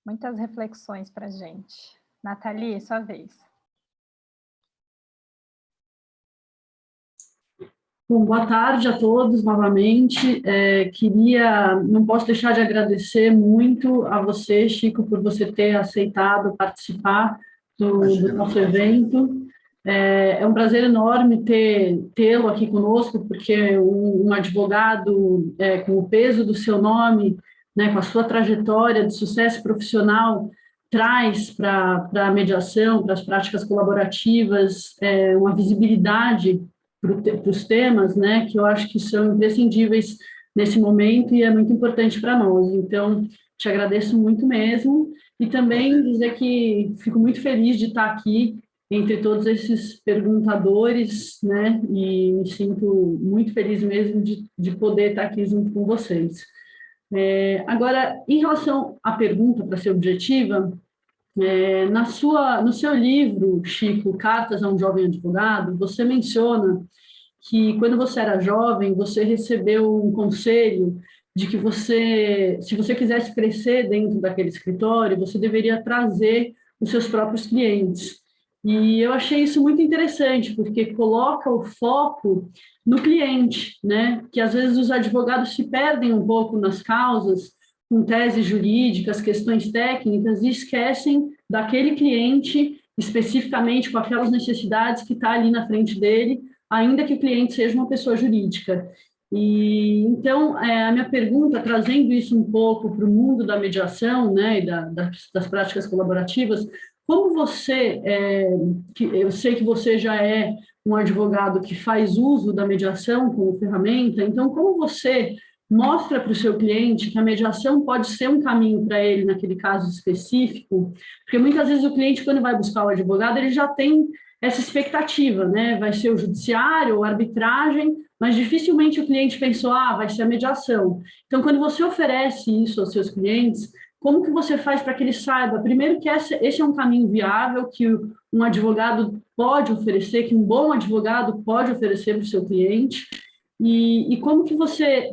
muitas reflexões para a gente. Nathalie, sua vez. Bom, boa tarde a todos novamente. Não posso deixar de agradecer muito a você, Chico, por você ter aceitado participar do nosso evento. É um prazer enorme tê-lo aqui conosco, porque um advogado com o peso do seu nome, né, com a sua trajetória de sucesso profissional, traz para a mediação, para as práticas colaborativas, uma visibilidade para os temas, né, que eu acho que são imprescindíveis nesse momento e é muito importante para nós. Então, te agradeço muito mesmo e também dizer que fico muito feliz de estar aqui entre todos esses perguntadores, né, e me sinto muito feliz mesmo de poder estar aqui junto com vocês. Agora, em relação à pergunta, para ser objetiva, no seu livro, Chico, Cartas a um Jovem Advogado, você menciona que, quando você era jovem, você recebeu um conselho de que se você quisesse crescer dentro daquele escritório, você deveria trazer os seus próprios clientes. E eu achei isso muito interessante, porque coloca o foco no cliente, né? Que às vezes os advogados se perdem um pouco nas causas, com teses jurídicas, questões técnicas, e esquecem daquele cliente, especificamente com aquelas necessidades que está ali na frente dele, ainda que o cliente seja uma pessoa jurídica. E então, a minha pergunta, trazendo isso um pouco para o mundo da mediação, né, e das práticas colaborativas, como você, eu sei que você já é um advogado que faz uso da mediação como ferramenta, então como você mostra para o seu cliente que a mediação pode ser um caminho para ele naquele caso específico? Porque muitas vezes o cliente, quando vai buscar o advogado, ele já tem essa expectativa, né? Vai ser o judiciário ou a arbitragem, mas dificilmente o cliente pensou, vai ser a mediação. Então, quando você oferece isso aos seus clientes, como que você faz para que ele saiba, primeiro, que esse é um caminho viável, que um advogado pode oferecer, que um bom advogado pode oferecer para o seu cliente, e como que você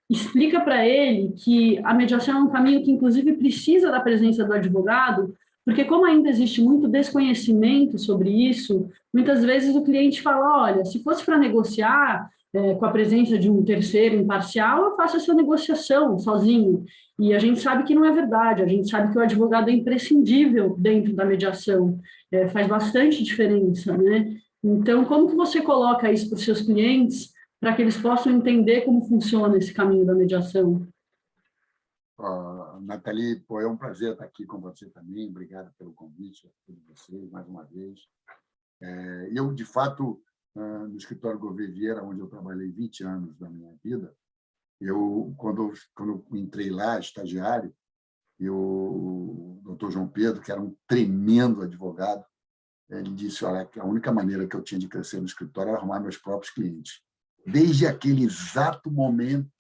explica para ele que a mediação é um caminho que, inclusive, precisa da presença do advogado, porque como ainda existe muito desconhecimento sobre isso, muitas vezes o cliente fala, olha, se fosse para negociar com a presença de um terceiro imparcial, eu faço essa negociação sozinho. E a gente sabe que não é verdade, a gente sabe que o advogado é imprescindível dentro da mediação, faz bastante diferença, né? Então, como que você coloca isso para os seus clientes para que eles possam entender como funciona esse caminho da mediação? Nathalie, pô, é um prazer estar aqui com você também. Obrigado pelo convite, a todos vocês, mais uma vez. Eu, de fato, no escritório Gouveia Vieira, onde eu trabalhei 20 anos da minha vida, quando eu entrei lá, estagiário, o doutor João Pedro, que era um tremendo advogado, ele disse, olha, que a única maneira que eu tinha de crescer no escritório era arrumar meus próprios clientes. Desde aquele exato momento,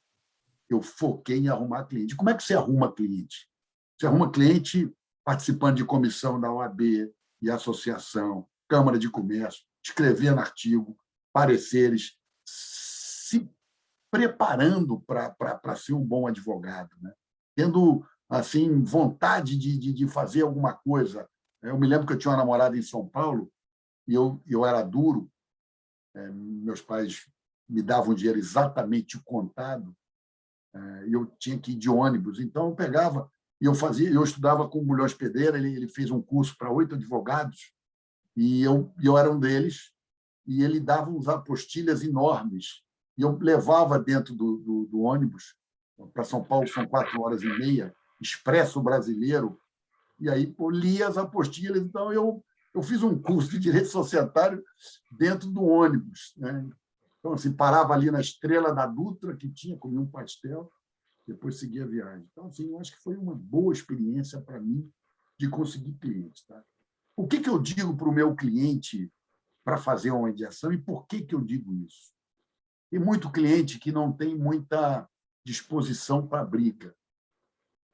eu foquei em arrumar cliente. Como é que você arruma cliente? Você arruma cliente participando de comissão da OAB e associação, Câmara de Comércio, escrevendo artigo, pareceres, se preparando para ser um bom advogado, né? Tendo assim, vontade de fazer alguma coisa. Eu me lembro que eu tinha uma namorada em São Paulo e eu era duro, meus pais me davam dinheiro exatamente contado, e eu tinha que ir de ônibus. Então, eu pegava e eu estudava com o Bulhões Pedreira, ele fez um curso para 8 advogados, e eu era um deles, e ele dava uns apostilhas enormes, e eu levava dentro do ônibus, para São Paulo são 4 horas e meia, expresso brasileiro, e aí lia as apostilhas. Então, eu fiz um curso de Direito Societário dentro do ônibus, né? Então, assim, parava ali na Estrela da Dutra, que tinha, comia um pastel, depois seguia a viagem. Então, assim, eu acho que foi uma boa experiência para mim de conseguir clientes. Tá? O que eu digo para o meu cliente para fazer uma mediação e por que eu digo isso? Tem muito cliente que não tem muita disposição para briga.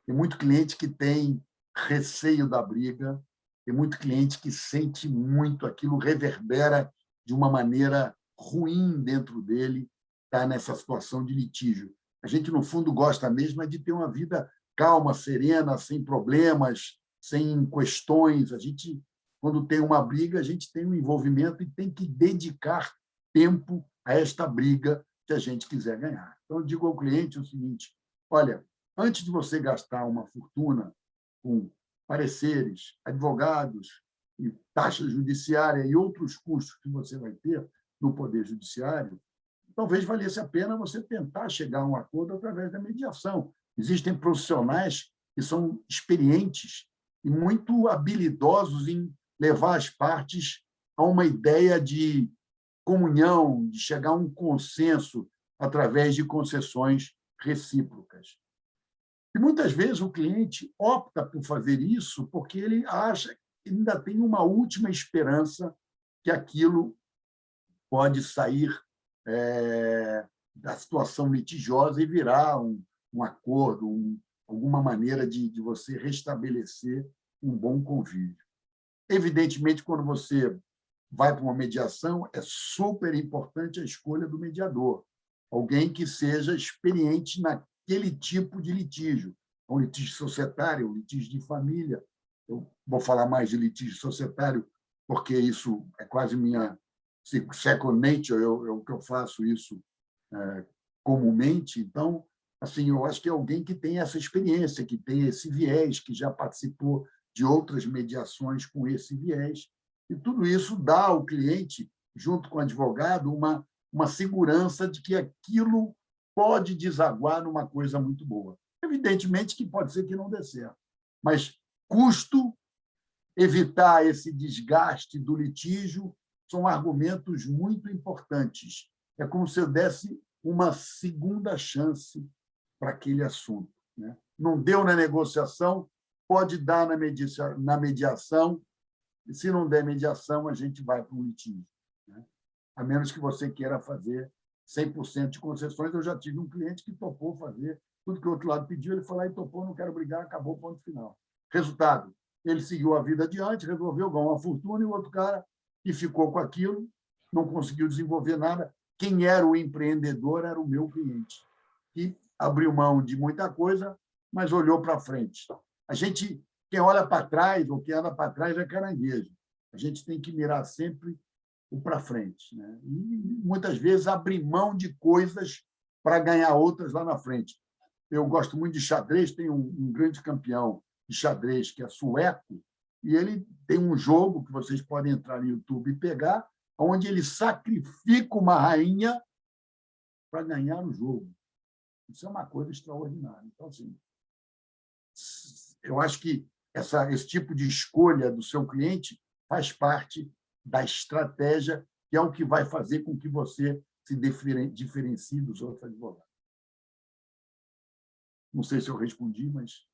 Tem muito cliente que tem receio da briga. Tem muito cliente que sente muito, aquilo reverbera de uma maneira ruim dentro dele, está nessa situação de litígio. A gente, no fundo, gosta mesmo de ter uma vida calma, serena, sem problemas, sem questões. A gente, quando tem uma briga, a gente tem um envolvimento e tem que dedicar tempo a esta briga que a gente quiser ganhar. Então, eu digo ao cliente o seguinte, olha, antes de você gastar uma fortuna com pareceres, advogados, e taxa judiciária e outros custos que você vai ter no Poder Judiciário, talvez valesse a pena você tentar chegar a um acordo através da mediação. Existem profissionais que são experientes e muito habilidosos em levar as partes a uma ideia de comunhão, de chegar a um consenso através de concessões recíprocas. E muitas vezes o cliente opta por fazer isso porque ele acha que ainda tem uma última esperança que aquilo pode sair da situação litigiosa e virar um acordo, alguma maneira de você restabelecer um bom convívio. Evidentemente, quando você vai para uma mediação, é super importante a escolha do mediador, alguém que seja experiente naquele tipo de litígio, um litígio societário, um litígio de família. Eu vou falar mais de litígio societário, porque isso é quase minha second nature, eu faço isso comumente. Então, assim, eu acho que é alguém que tem essa experiência, que tem esse viés, que já participou de outras mediações com esse viés. E tudo isso dá ao cliente, junto com o advogado, uma segurança de que aquilo pode desaguar numa coisa muito boa. Evidentemente que pode ser que não dê certo, mas custo, evitar esse desgaste do litígio, são argumentos muito importantes. É como se eu desse uma segunda chance para aquele assunto, né? Não deu na negociação, pode dar na mediação, e se não der mediação, a gente vai para um litígio, né? A menos que você queira fazer 100% de concessões. Eu já tive um cliente que topou fazer tudo que o outro lado pediu, ele foi lá e topou, não quero brigar, acabou, ponto final. Resultado, ele seguiu a vida adiante, resolveu ganhar uma fortuna, e o outro cara que ficou com aquilo não conseguiu desenvolver nada. Quem era o empreendedor era o meu cliente, que abriu mão de muita coisa, mas olhou para frente. Quem olha para trás, ou quem anda para trás, é caranguejo. A gente tem que mirar sempre o para frente, né? E, muitas vezes, abrir mão de coisas para ganhar outras lá na frente. Eu gosto muito de xadrez, tem um grande campeão de xadrez, que é sueco, e ele tem um jogo que vocês podem entrar no YouTube e pegar, onde ele sacrifica uma rainha para ganhar o jogo. Isso é uma coisa extraordinária. Então, assim, eu acho que esse tipo de escolha do seu cliente faz parte da estratégia, que é o que vai fazer com que você se diferencie dos outros advogados. Não sei se eu respondi, mas...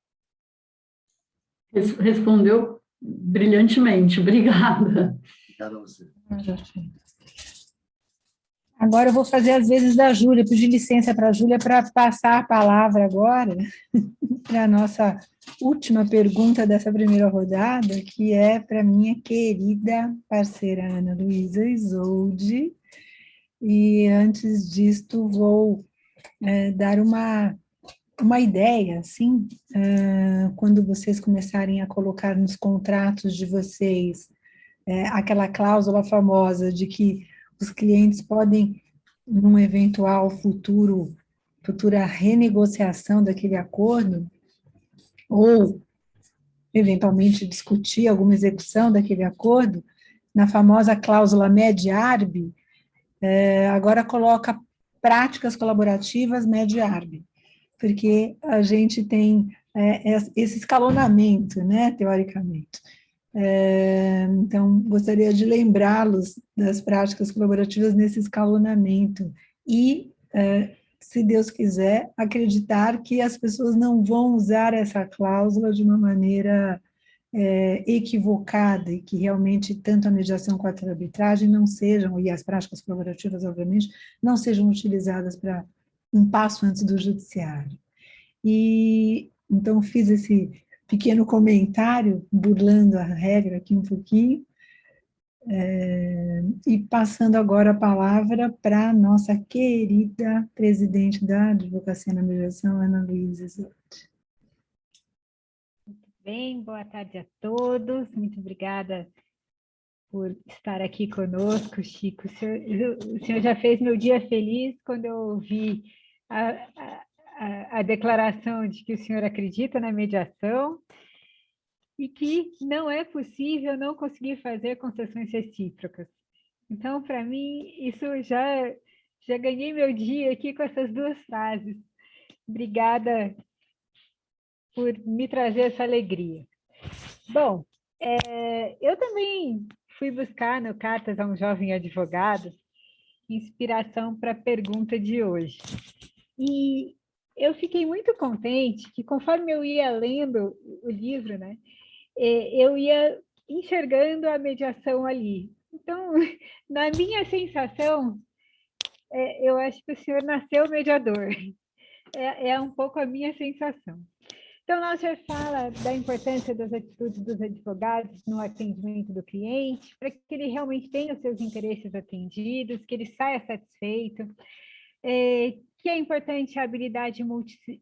Respondeu brilhantemente. Obrigada. Obrigado a você. Agora eu vou fazer as vezes da Júlia, pedir licença para a Júlia para passar a palavra agora para a nossa última pergunta dessa primeira rodada, que é para minha querida parceira Ana Luísa Isolde. E antes disto, vou dar uma ideia, assim, quando vocês começarem a colocar nos contratos de vocês aquela cláusula famosa de que os clientes podem, num eventual futura renegociação daquele acordo, ou, eventualmente, discutir alguma execução daquele acordo, na famosa cláusula MED-ARB, agora coloca práticas colaborativas MED-ARB, porque a gente tem esse escalonamento, né, teoricamente. Então, gostaria de lembrá-los das práticas colaborativas nesse escalonamento e, se Deus quiser, acreditar que as pessoas não vão usar essa cláusula de uma maneira equivocada e que realmente tanto a mediação quanto a arbitragem não sejam, e as práticas colaborativas, obviamente, não sejam utilizadas para um passo antes do judiciário. E, então, fiz esse pequeno comentário, burlando a regra aqui um pouquinho, e passando agora a palavra para a nossa querida presidente da Advocacia na Mediação, Ana Luísa Isolde. Muito bem, boa tarde a todos, muito obrigada por estar aqui conosco, Chico. O senhor já fez meu dia feliz quando eu ouvi a declaração de que o senhor acredita na mediação e que não é possível não conseguir fazer concessões recíprocas. Então, para mim, isso já ganhei meu dia aqui com essas duas frases. Obrigada por me trazer essa alegria. Bom, eu também fui buscar no Cartas a um Jovem Advogado inspiração para a pergunta de hoje. E eu fiquei muito contente que, conforme eu ia lendo o livro, né, eu ia enxergando a mediação ali. Então, na minha sensação, eu acho que o senhor nasceu mediador. É um pouco a minha sensação. Então, lá o senhor fala da importância das atitudes dos advogados no atendimento do cliente, para que ele realmente tenha os seus interesses atendidos, que ele saia satisfeito, que é importante a habilidade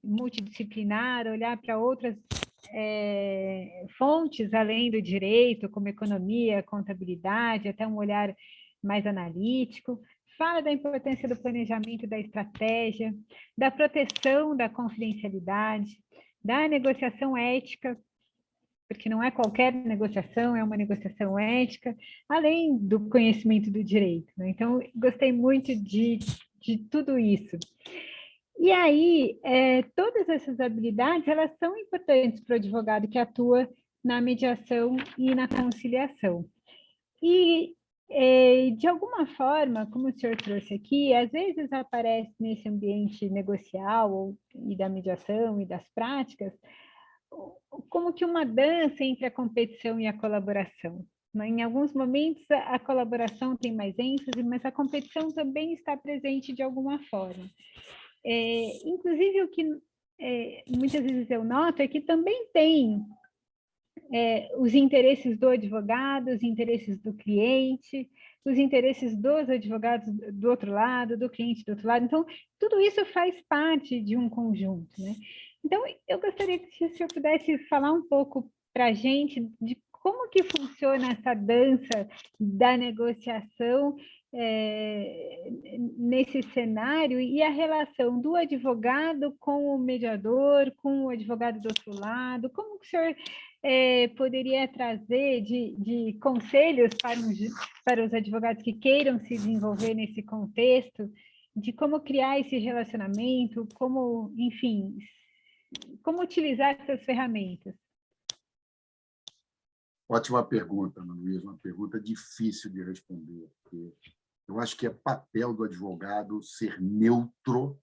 multidisciplinar, olhar para outras fontes além do direito, como economia, contabilidade, até um olhar mais analítico. Fala da importância do planejamento da estratégia, da proteção da confidencialidade, da negociação ética, porque não é qualquer negociação, é uma negociação ética, além do conhecimento do direito, né? Então, gostei muito de tudo isso. E aí, todas essas habilidades, elas são importantes para o advogado que atua na mediação e na conciliação. E, de alguma forma, como o senhor trouxe aqui, às vezes aparece nesse ambiente negocial e da mediação e das práticas, como que uma dança entre a competição e a colaboração. Em alguns momentos, a colaboração tem mais ênfase, mas a competição também está presente de alguma forma. Inclusive, o que muitas vezes eu noto é que também tem os interesses do advogado, os interesses do cliente, os interesses dos advogados do outro lado, do cliente do outro lado. Então, tudo isso faz parte de um conjunto, né? Então, eu gostaria que o senhor pudesse falar um pouco para a gente de como que funciona essa dança da negociação nesse cenário e a relação do advogado com o mediador, com o advogado do outro lado. Como que o senhor poderia trazer de conselhos para os advogados que queiram se desenvolver nesse contexto, de como criar esse relacionamento, como, enfim, como utilizar essas ferramentas? Ótima pergunta, Ana Luísa, uma pergunta difícil de responder, porque eu acho que é papel do advogado ser neutro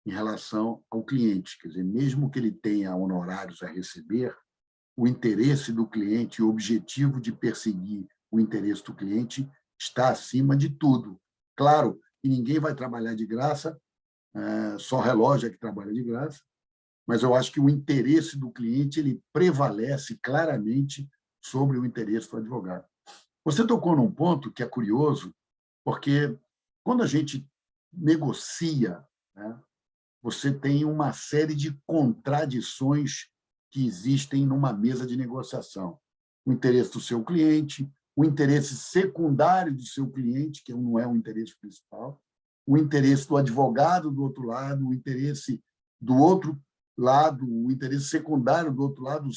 em relação ao cliente. Quer dizer, mesmo que ele tenha honorários a receber, o interesse do cliente, o objetivo de perseguir o interesse do cliente está acima de tudo. Claro que ninguém vai trabalhar de graça, só relógio é que trabalha de graça, mas eu acho que o interesse do cliente ele prevalece claramente sobre o interesse do advogado. Você tocou num ponto que é curioso, porque quando a gente negocia, né, você tem uma série de contradições que existem numa mesa de negociação. O interesse do seu cliente, o interesse secundário do seu cliente, que não é o interesse principal, o interesse do advogado do outro lado, o interesse do outro lado, o interesse secundário do outro lado,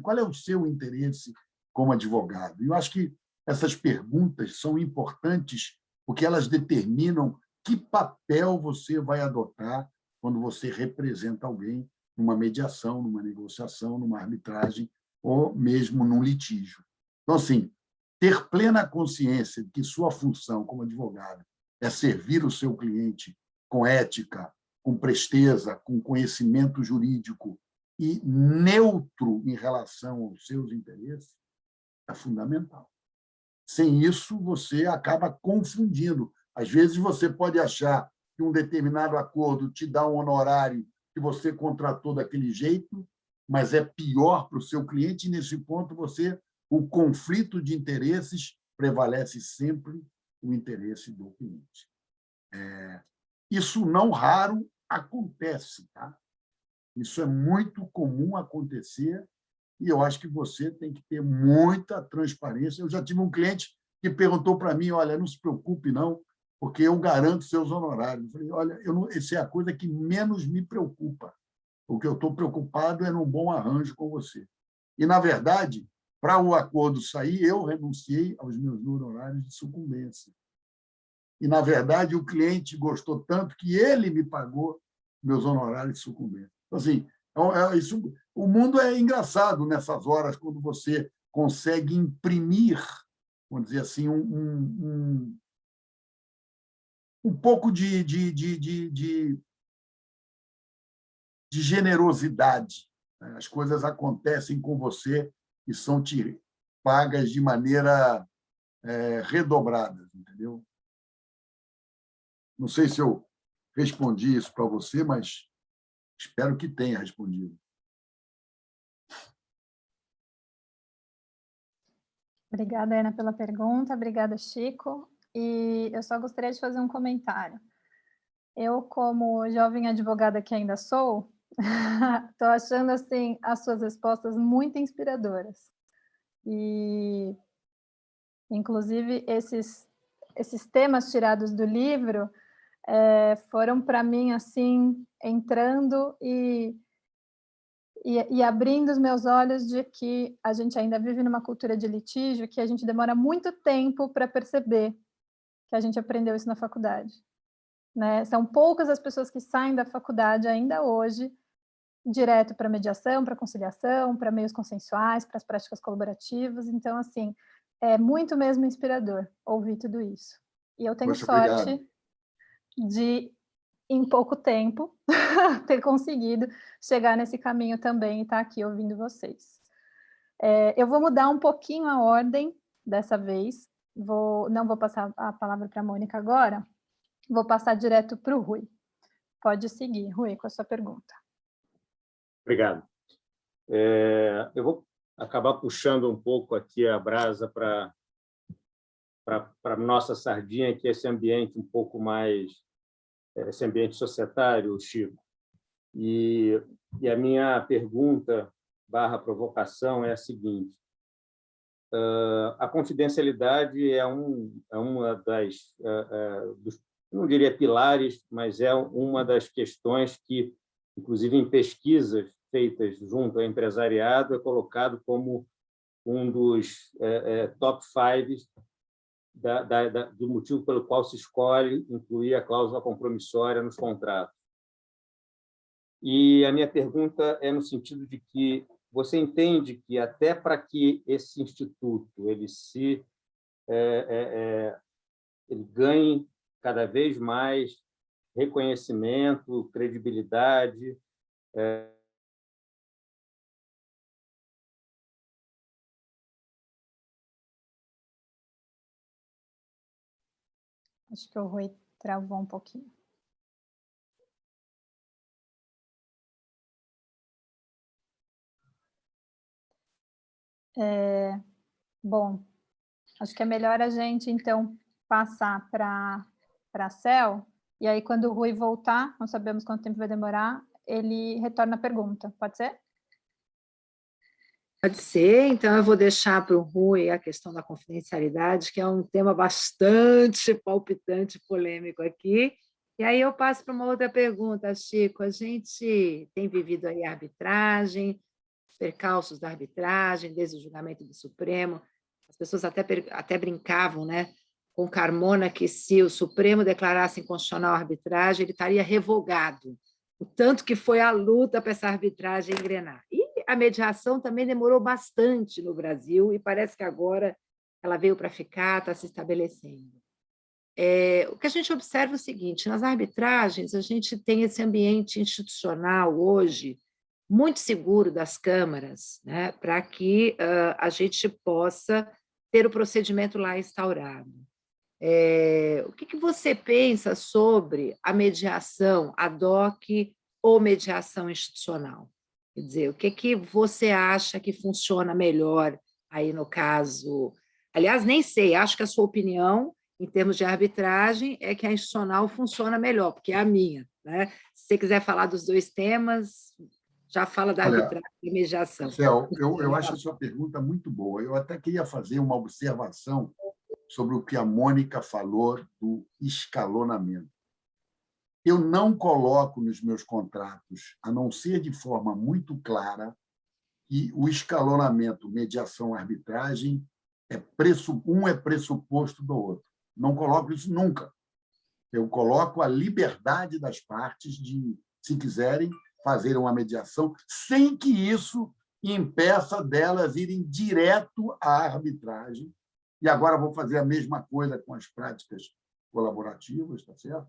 qual é o seu interesse como advogado? Eu acho que essas perguntas são importantes porque elas determinam que papel você vai adotar quando você representa alguém numa mediação, numa negociação, numa arbitragem ou mesmo num litígio. Então, assim, ter plena consciência de que sua função como advogado é servir o seu cliente com ética, com presteza, com conhecimento jurídico e neutro em relação aos seus interesses, é fundamental. Sem isso, você acaba confundindo. Às vezes, você pode achar que um determinado acordo te dá um honorário que você contratou daquele jeito, mas é pior para o seu cliente, e, nesse ponto, o conflito de interesses prevalece sempre o interesse do cliente. Isso, não raro, acontece. Tá? Isso é muito comum acontecer e eu acho que você tem que ter muita transparência. Eu já tive um cliente que perguntou para mim, olha, não se preocupe, não, porque eu garanto seus honorários. Eu falei, olha, essa é a coisa que menos me preocupa. O que eu estou preocupado é num bom arranjo com você. E, na verdade, para o acordo sair, eu renunciei aos meus honorários de sucumbência. E, na verdade, o cliente gostou tanto que ele me pagou meus honorários de sucumbência. Então, assim, o mundo é engraçado nessas horas, quando você consegue imprimir, vamos dizer assim, um pouco de generosidade. As coisas acontecem com você e são pagas de maneira redobrada, entendeu? Não sei se eu respondi isso para você, mas espero que tenha respondido. Obrigada, Ana, pela pergunta. Obrigada, Chico. E eu só gostaria de fazer um comentário. Eu, como jovem advogada que ainda sou, estou achando assim, as suas respostas muito inspiradoras. E, inclusive, esses temas tirados do livro foram, para mim, assim, entrando e abrindo os meus olhos de que a gente ainda vive numa cultura de litígio que a gente demora muito tempo para perceber que a gente aprendeu isso na faculdade. Né? São poucas as pessoas que saem da faculdade ainda hoje direto para mediação, para conciliação, para meios consensuais, para as práticas colaborativas. Então, assim, é muito mesmo inspirador ouvir tudo isso. E eu tenho sorte obrigado. de, em pouco tempo, ter conseguido chegar nesse caminho também e estar aqui ouvindo vocês. Eu vou mudar um pouquinho a ordem dessa vez. Não vou passar a palavra para a Mônica agora, vou passar direto para o Rui. Pode seguir, Rui, com a sua pergunta. Obrigado. Eu vou acabar puxando um pouco aqui a brasa para para nossa sardinha, que é esse ambiente um pouco mais, esse ambiente societário, Chico. E a minha pergunta / provocação é a seguinte: a confidencialidade é uma das, não diria pilares, mas é uma das questões que, inclusive em pesquisas feitas junto ao empresariado, é colocado como um dos top 5 do motivo pelo qual se escolhe incluir a cláusula compromissória nos contratos. E a minha pergunta é no sentido de que você entende que até para que esse instituto ele ganhe cada vez mais reconhecimento, credibilidade, Acho que o Rui travou um pouquinho. Bom, acho que é melhor a gente, então, passar para a Cel, e aí, quando o Rui voltar, não sabemos quanto tempo vai demorar, ele retorna a pergunta. Pode ser? Pode ser. Então, eu vou deixar para o Rui a questão da confidencialidade, que é um tema bastante palpitante, polêmico aqui. E aí eu passo para uma outra pergunta, Chico. A gente tem vivido aí a arbitragem, os percalços da arbitragem, desde o julgamento do Supremo. As pessoas até brincavam, né, com Carmona, que se o Supremo declarasse inconstitucional a arbitragem, ele estaria revogado. O tanto que foi a luta para essa arbitragem engrenar. E a mediação também demorou bastante no Brasil, e parece que agora ela veio para ficar, está se estabelecendo. O que a gente observa é o seguinte: nas arbitragens, a gente tem esse ambiente institucional hoje muito seguro das câmaras, né, para que a gente possa ter o procedimento lá instaurado. O que você pensa sobre a mediação ad hoc ou mediação institucional? Quer dizer, o que você acha que funciona melhor aí no caso? Aliás, nem sei, acho que a sua opinião, em termos de arbitragem, é que a institucional funciona melhor, porque é a minha, né? Se você quiser falar dos dois temas, já fala da arbitragem e mediação. Cel, eu acho a sua pergunta muito boa. Eu até queria fazer uma observação sobre o que a Mônica falou do escalonamento. Eu não coloco nos meus contratos, a não ser de forma muito clara, que o escalonamento, mediação, arbitragem, um é pressuposto do outro. Não coloco isso nunca. Eu coloco a liberdade das partes de, se quiserem, fazer uma mediação, sem que isso impeça delas irem direto à arbitragem. E agora vou fazer a mesma coisa com as práticas colaborativas, tá certo?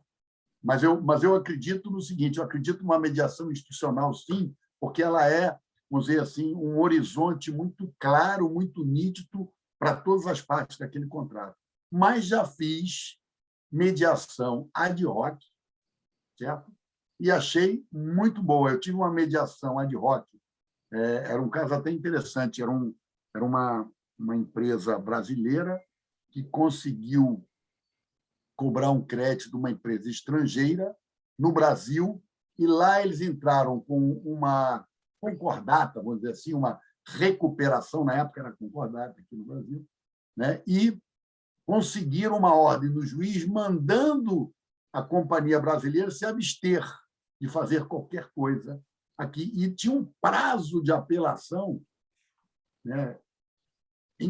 Mas eu acredito no seguinte: eu acredito numa mediação institucional, sim, porque ela é, vamos dizer assim, um horizonte muito claro, muito nítido para todas as partes daquele contrato. Mas já fiz mediação ad hoc, certo? E achei muito boa. Eu tive uma mediação ad hoc, era um caso até interessante, era uma empresa brasileira que conseguiu cobrar um crédito de uma empresa estrangeira no Brasil, e lá eles entraram com uma concordata, vamos dizer assim, uma recuperação, na época era concordata aqui no Brasil, né? E conseguiram uma ordem do juiz mandando a companhia brasileira se abster de fazer qualquer coisa aqui. E tinha um prazo de apelação, né?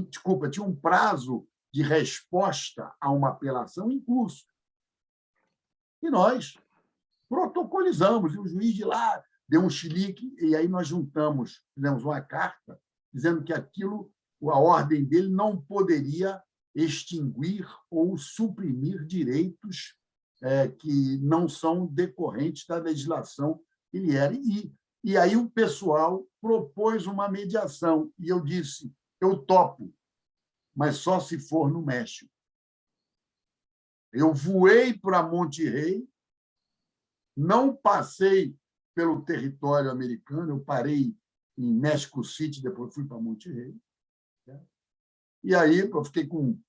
Desculpa, tinha um prazo de resposta a uma apelação em curso. E nós protocolizamos, e o juiz de lá deu um chilique, e aí nós juntamos, fizemos uma carta dizendo que aquilo, a ordem dele não poderia extinguir ou suprimir direitos que não são decorrentes da legislação que ele era. E aí o pessoal propôs uma mediação, e eu disse: eu topo, mas só se for no México. Eu voei para Monterrey, não passei pelo território americano, eu parei em México City, depois fui para Monterrey. E aí eu fiquei com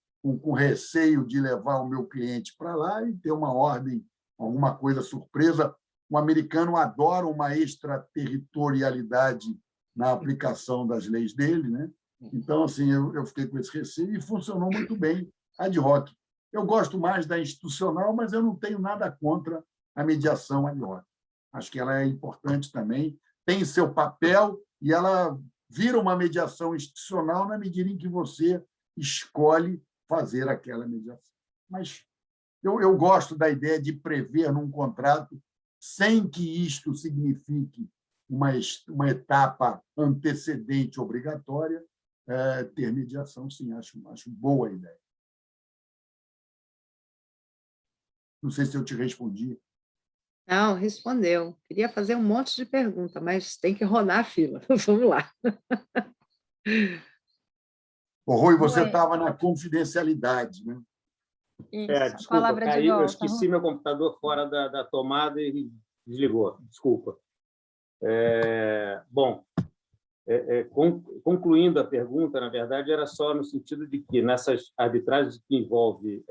com receio de levar o meu cliente para lá e ter uma ordem, alguma coisa surpresa. O americano adora uma extraterritorialidade na aplicação das leis dele, né? Então, assim, eu fiquei com esse receio e funcionou muito bem ad hoc. Eu gosto mais da institucional, mas eu não tenho nada contra a mediação ad hoc. Acho que ela é importante também, tem seu papel e ela vira uma mediação institucional na medida em que você escolhe fazer aquela mediação. Mas eu gosto da ideia de prever num contrato, sem que isto signifique uma etapa antecedente obrigatória, ter mediação, sim, acho boa a ideia. Não sei se eu te respondi. Não, respondeu. Queria fazer um monte de pergunta, mas tem que rodar a fila. Vamos lá. Ô, Rui, você estava na confidencialidade, né? Isso, desculpa, palavra de caiu, eu volta. esqueci meu computador fora da tomada e desligou. Desculpa. Bom, concluindo a pergunta, na verdade, era só no sentido de que, nessas arbitragens que envolvem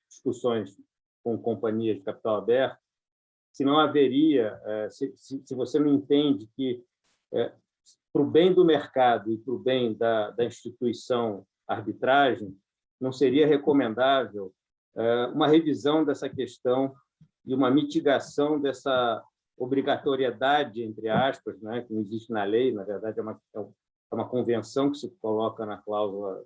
discussões com companhias de capital aberto, se não haveria, se você não entende que, para o bem do mercado e para o bem da instituição arbitragem, não seria recomendável uma revisão dessa questão e uma mitigação dessa obrigatoriedade, entre aspas, né, que não existe na lei, na verdade é uma convenção que se coloca na cláusula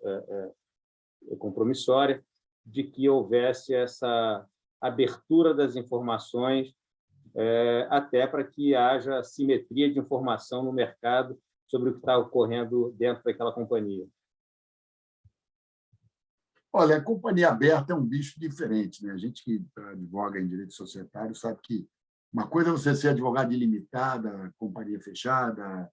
compromissória, de que houvesse essa abertura das informações até para que haja simetria de informação no mercado sobre o que está ocorrendo dentro daquela companhia. Olha, a companhia aberta é um bicho diferente, né? A gente que advoga em direito societário sabe que uma coisa é você ser advogado ilimitada, companhia fechada,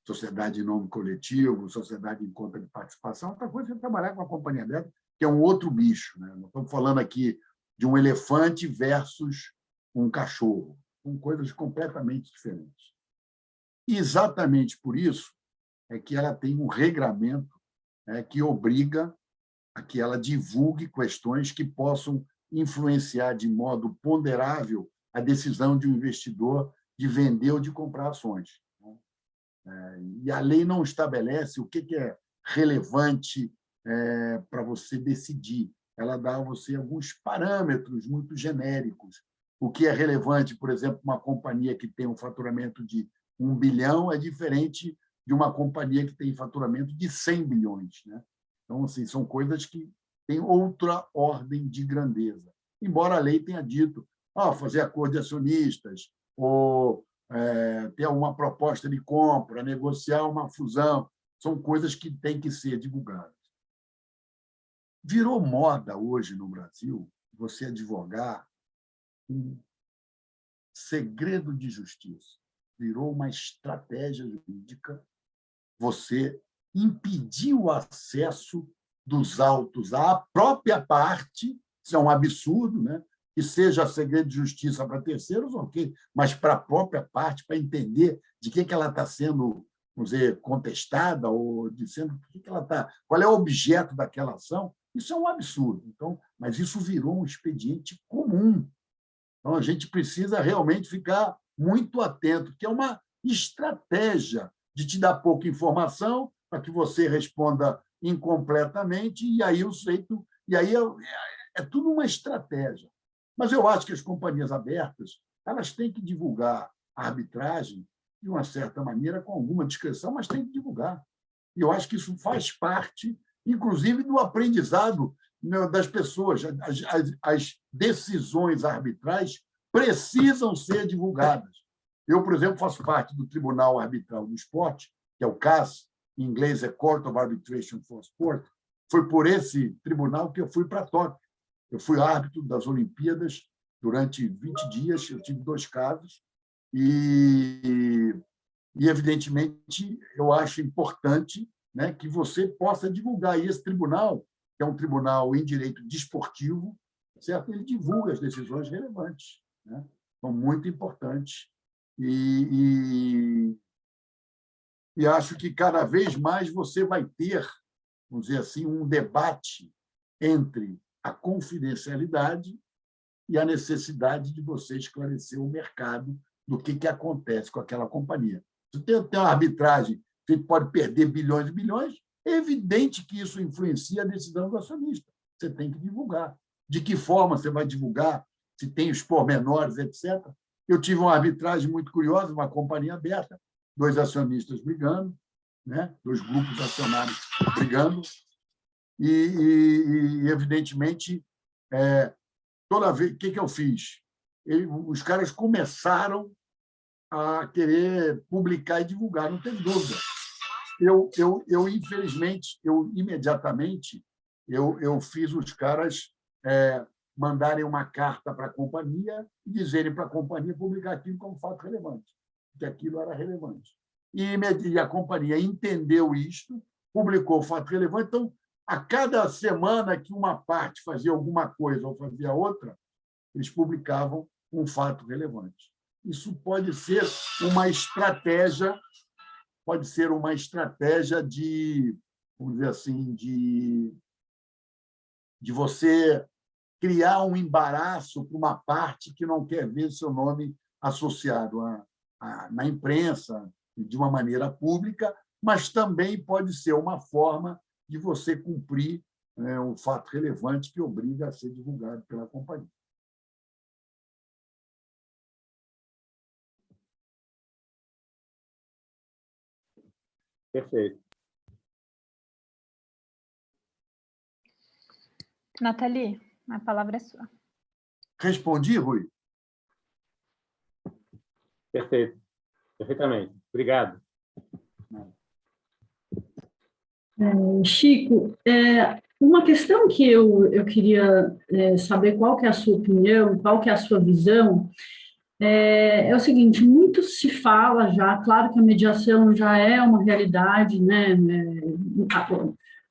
sociedade em nome coletivo, sociedade em conta de participação, outra coisa é você trabalhar com a companhia aberta, que é um outro bicho, né? Nós estamos falando aqui de um elefante versus um cachorro. São coisas completamente diferentes. E exatamente por isso é que ela tem um regramento que obriga a que ela divulgue questões que possam influenciar de modo ponderável a decisão de um investidor de vender ou de comprar ações. E a lei não estabelece o que é relevante para você decidir. Ela dá a você alguns parâmetros muito genéricos. O que é relevante, por exemplo, uma companhia que tem um faturamento de 1 bilhão é diferente de uma companhia que tem faturamento de 100 bilhões. Né? Então, assim, são coisas que têm outra ordem de grandeza. Embora a lei tenha dito fazer acordo de acionistas, ou ter alguma proposta de compra, negociar uma fusão, são coisas que têm que ser divulgadas. Virou moda hoje no Brasil você advogar um segredo de justiça. Virou uma estratégia jurídica você impedir o acesso dos autos à própria parte, isso é um absurdo, né? Que seja segredo de justiça para terceiros, ok, mas para a própria parte, para entender de que ela está sendo, vamos dizer, contestada, ou dizendo que ela está, qual é o objeto daquela ação, isso é um absurdo. Então, mas isso virou um expediente comum. Então, a gente precisa realmente ficar muito atento, que é uma estratégia de te dar pouca informação para que você responda incompletamente, e aí o sujeito... E aí é tudo uma estratégia. Mas eu acho que as companhias abertas elas têm que divulgar a arbitragem de uma certa maneira, com alguma discrição, mas têm que divulgar. E eu acho que isso faz parte, inclusive, do aprendizado das pessoas. As decisões arbitrais precisam ser divulgadas. Eu, por exemplo, faço parte do Tribunal Arbitral do Esporte, que é o CAS, em inglês é Court of Arbitration for Sport. Foi por esse tribunal que eu fui para Tóquio. Eu fui árbitro das Olimpíadas durante 20 dias, eu tive 2 casos, e evidentemente, eu acho importante, né, que você possa divulgar. E esse tribunal, que é um tribunal em direito desportivo, certo? Ele divulga as decisões relevantes, né? São muito importantes. E acho que cada vez mais você vai ter, vamos dizer assim, um debate entre a confidencialidade e a necessidade de você esclarecer o mercado do que acontece com aquela companhia. Se tem uma arbitragem, você pode perder bilhões e bilhões, é evidente que isso influencia a decisão do acionista. Você tem que divulgar. De que forma você vai divulgar? Se tem os pormenores, etc. Eu tive uma arbitragem muito curiosa, uma companhia aberta, 2 acionistas brigando, né? 2 grupos acionários brigando, e evidentemente, toda vez, o que eu fiz? Os caras começaram a querer publicar e divulgar, não tem dúvida. Infelizmente, imediatamente, eu fiz os caras mandarem uma carta para a companhia e dizerem para a companhia publicar aquilo como fato relevante, que aquilo era relevante. E a companhia entendeu isto, publicou o fato relevante. Então, a cada semana que uma parte fazia alguma coisa ou fazia outra, eles publicavam um fato relevante. Isso pode ser uma estratégia, de, vamos dizer assim, de você criar um embaraço para uma parte que não quer ver seu nome associado na imprensa de uma maneira pública, mas também pode ser uma forma de você cumprir um fato relevante que obriga a ser divulgado pela companhia. Perfeito. Nathalie, a palavra é sua. Respondi, Rui? Perfeito. Perfeitamente. Obrigado. Chico, uma questão que eu queria saber qual que é a sua opinião, qual que é a sua visão, é o seguinte: muito se fala já, claro que a mediação já é uma realidade, né?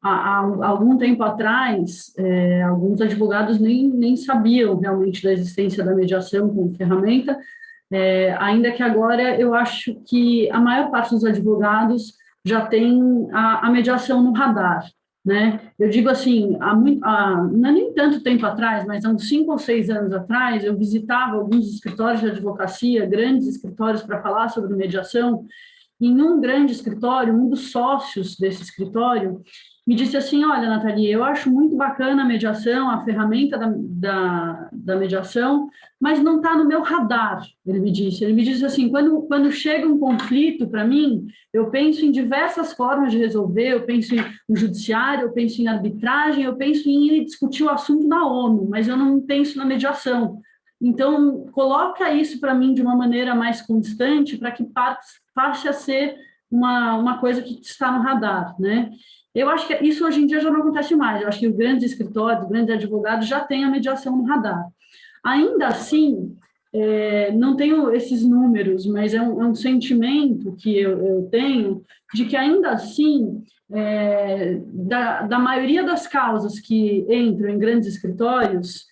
Há algum tempo atrás, alguns advogados nem sabiam realmente da existência da mediação como ferramenta, ainda que agora eu acho que a maior parte dos advogados já tem a mediação no radar, né? Eu digo assim, não é nem tanto tempo atrás, mas há uns 5 ou 6 anos atrás, eu visitava alguns escritórios de advocacia, grandes escritórios, para falar sobre mediação. Em um grande escritório, um dos sócios desse escritório me disse assim: olha, Nathalie, eu acho muito bacana a mediação, a ferramenta da mediação, mas não está no meu radar, ele me disse assim: quando chega um conflito para mim, eu penso em diversas formas de resolver, eu penso no judiciário, eu penso em arbitragem, eu penso em ir discutir o assunto na ONU, mas eu não penso na mediação. Então, coloca isso para mim de uma maneira mais constante, para que passe a ser uma coisa que está no radar, né? Eu acho que isso hoje em dia já não acontece mais. Eu acho que os grandes escritórios, os grandes advogados já têm a mediação no radar. Ainda assim, não tenho esses números, mas é um sentimento que eu tenho de que, ainda assim, da maioria das causas que entram em grandes escritórios,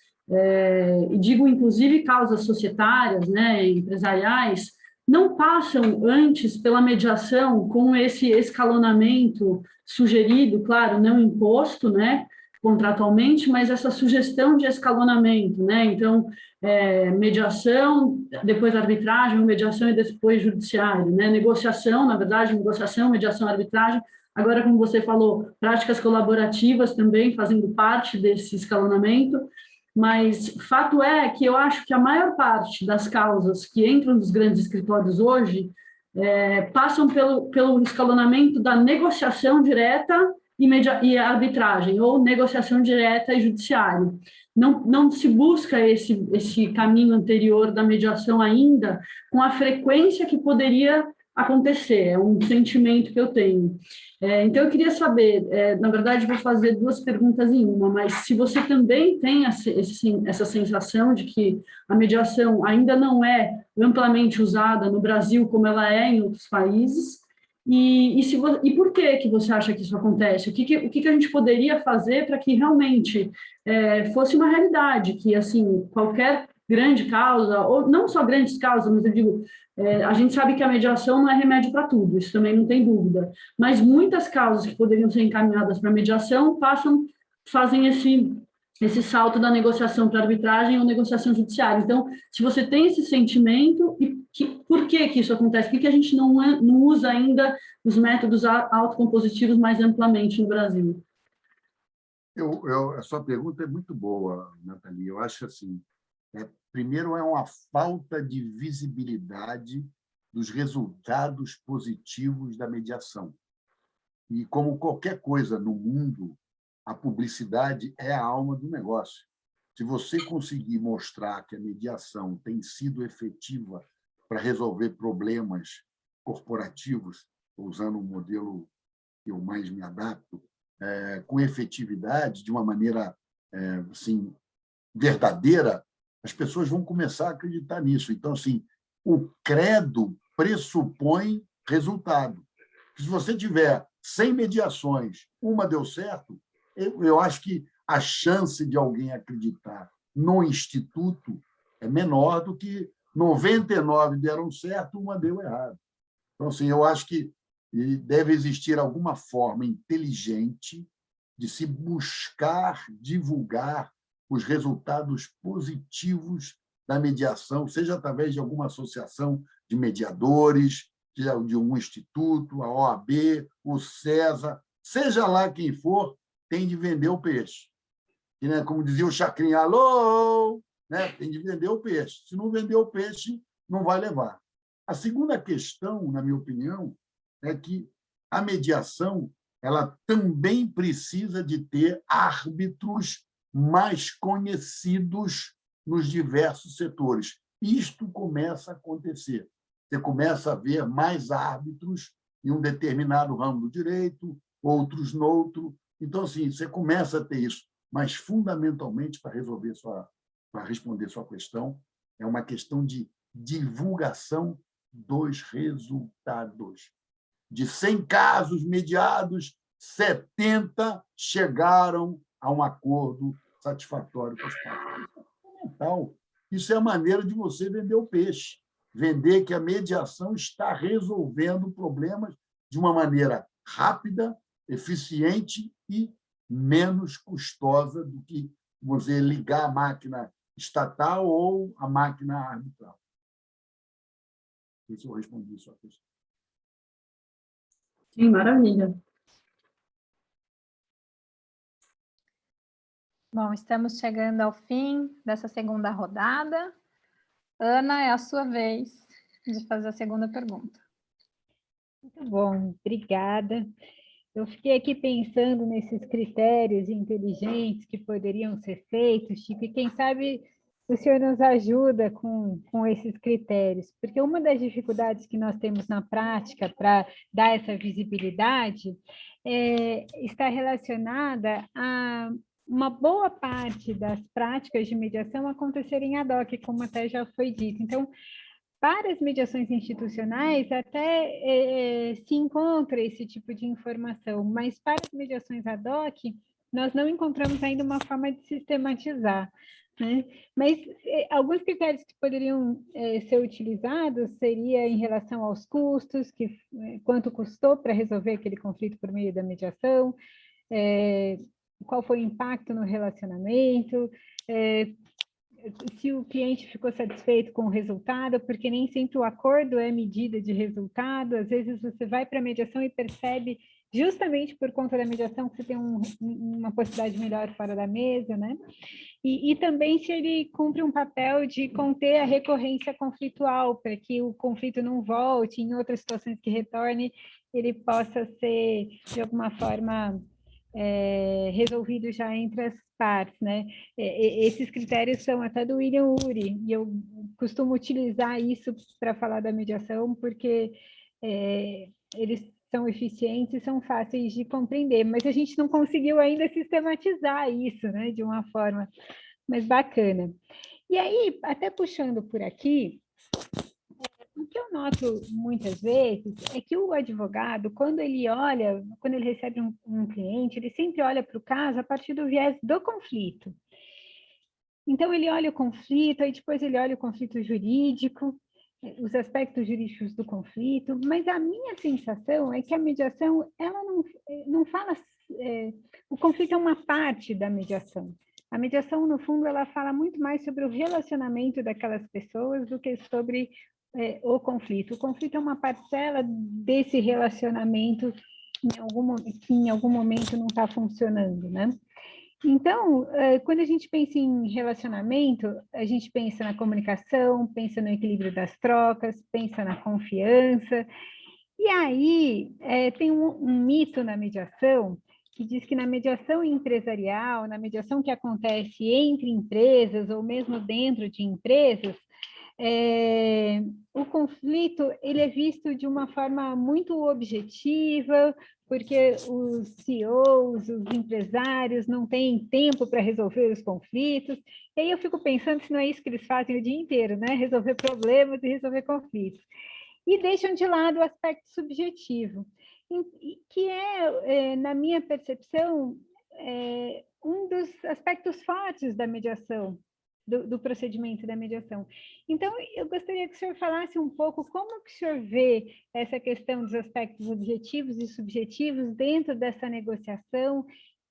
e digo inclusive causas societárias, né, empresariais, não passam antes pela mediação com esse escalonamento sugerido, claro, não imposto, né, contratualmente, mas essa sugestão de escalonamento, né? Então, mediação, depois arbitragem, mediação e depois judiciário, né? Negociação, na verdade, negociação, mediação, arbitragem. Agora, como você falou, práticas colaborativas também fazendo parte desse escalonamento. Mas fato é que eu acho que a maior parte das causas que entram nos grandes escritórios hoje passam pelo escalonamento da negociação direta e arbitragem, ou negociação direta e judiciário. Não se busca esse caminho anterior da mediação ainda com a frequência que poderia acontecer, é um sentimento que eu tenho. Então, eu queria saber, na verdade, vou fazer 2 perguntas em uma, mas se você também tem essa sensação de que a mediação ainda não é amplamente usada no Brasil como ela é em outros países, e por que você acha que isso acontece? O que a gente poderia fazer para que realmente fosse uma realidade, que assim, qualquer grande causa, ou não só grandes causas, mas eu digo, a gente sabe que a mediação não é remédio para tudo, isso também não tem dúvida, mas muitas causas que poderiam ser encaminhadas para a mediação fazem esse salto da negociação para arbitragem ou negociação judiciária. Então, se você tem esse sentimento, por que isso acontece? Por que a gente não usa ainda os métodos autocompositivos mais amplamente no Brasil? A sua pergunta é muito boa, Nathalie. Eu acho assim, primeiro é uma falta de visibilidade dos resultados positivos da mediação. E, como qualquer coisa no mundo, a publicidade é a alma do negócio. Se você conseguir mostrar que a mediação tem sido efetiva para resolver problemas corporativos, usando um modelo que eu mais me adapto, com efetividade, de uma maneira assim, verdadeira, as pessoas vão começar a acreditar nisso. Então, assim, o credo pressupõe resultado. Se você tiver 100 mediações, uma deu certo, eu acho que a chance de alguém acreditar no Instituto é menor do que 99 deram certo, uma deu errado. Então, assim, eu acho que deve existir alguma forma inteligente de se buscar divulgar os resultados positivos da mediação, seja através de alguma associação de mediadores, de um instituto, a OAB, o CESA, seja lá quem for, tem de vender o peixe. E, né, como dizia o Chacrinha, alô, né, tem de vender o peixe. Se não vender o peixe, não vai levar. A segunda questão, na minha opinião, é que a mediação ela também precisa de ter árbitros mais conhecidos nos diversos setores. Isto começa a acontecer. Você começa a ver mais árbitros em um determinado ramo do direito, outros no outro. Então, assim, você começa a ter isso. Mas, fundamentalmente, para responder sua questão, é uma questão de divulgação dos resultados. De 100 casos mediados, 70 chegaram a um acordo satisfatório com as partes. Isso é fundamental. Isso é a maneira de você vender o peixe. Vender que a mediação está resolvendo problemas de uma maneira rápida, eficiente e menos custosa do que você ligar a máquina estatal ou a máquina arbitral. Não sei se eu respondi a sua questão. Sim, maravilha. Bom, estamos chegando ao fim dessa segunda rodada. Ana, é a sua vez de fazer a segunda pergunta. Muito bom, obrigada. Eu fiquei aqui pensando nesses critérios inteligentes que poderiam ser feitos, Chico, e quem sabe o senhor nos ajuda com esses critérios, porque uma das dificuldades que nós temos na prática para dar essa visibilidade está relacionada a uma boa parte das práticas de mediação acontecerem ad hoc, como até já foi dito. Então, para as mediações institucionais, até se encontra esse tipo de informação, mas para as mediações ad hoc, nós não encontramos ainda uma forma de sistematizar, né? Mas alguns critérios que poderiam ser utilizados seria em relação aos custos, quanto custou para resolver aquele conflito por meio da mediação, qual foi o impacto no relacionamento, se o cliente ficou satisfeito com o resultado, porque nem sempre o acordo é medida de resultado, às vezes você vai para a mediação e percebe, justamente por conta da mediação, que você tem uma possibilidade melhor fora da mesa, né? E também se ele cumpre um papel de conter a recorrência conflitual, para que o conflito não volte, em outras situações que retorne, ele possa ser, de alguma forma, resolvido já entre as partes, né? Esses critérios são até do William Ury, e eu costumo utilizar isso para falar da mediação, porque eles são eficientes e são fáceis de compreender, mas a gente não conseguiu ainda sistematizar isso, né, de uma forma mais bacana. E aí, até puxando por aqui, o que eu noto muitas vezes é que o advogado, quando ele recebe um cliente, ele sempre olha para o caso a partir do viés do conflito. Então, ele olha o conflito, aí depois ele olha o conflito jurídico, os aspectos jurídicos do conflito, mas a minha sensação é que a mediação ela não fala o conflito é uma parte da mediação. A mediação, no fundo, ela fala muito mais sobre o relacionamento daquelas pessoas do que sobre o conflito. O conflito é uma parcela desse relacionamento que em algum momento não está funcionando, né? Então, quando a gente pensa em relacionamento, a gente pensa na comunicação, pensa no equilíbrio das trocas, pensa na confiança. E aí, tem um mito na mediação que diz que na mediação empresarial, na mediação que acontece entre empresas ou mesmo dentro de empresas, o conflito ele é visto de uma forma muito objetiva, porque os CEOs, os empresários não têm tempo para resolver os conflitos. E aí eu fico pensando se não é isso que eles fazem o dia inteiro, né? Resolver problemas e resolver conflitos. E deixam de lado o aspecto subjetivo, que na minha percepção, um dos aspectos fortes da mediação, do procedimento da mediação. Então, eu gostaria que o senhor falasse um pouco como que o senhor vê essa questão dos aspectos objetivos e subjetivos dentro dessa negociação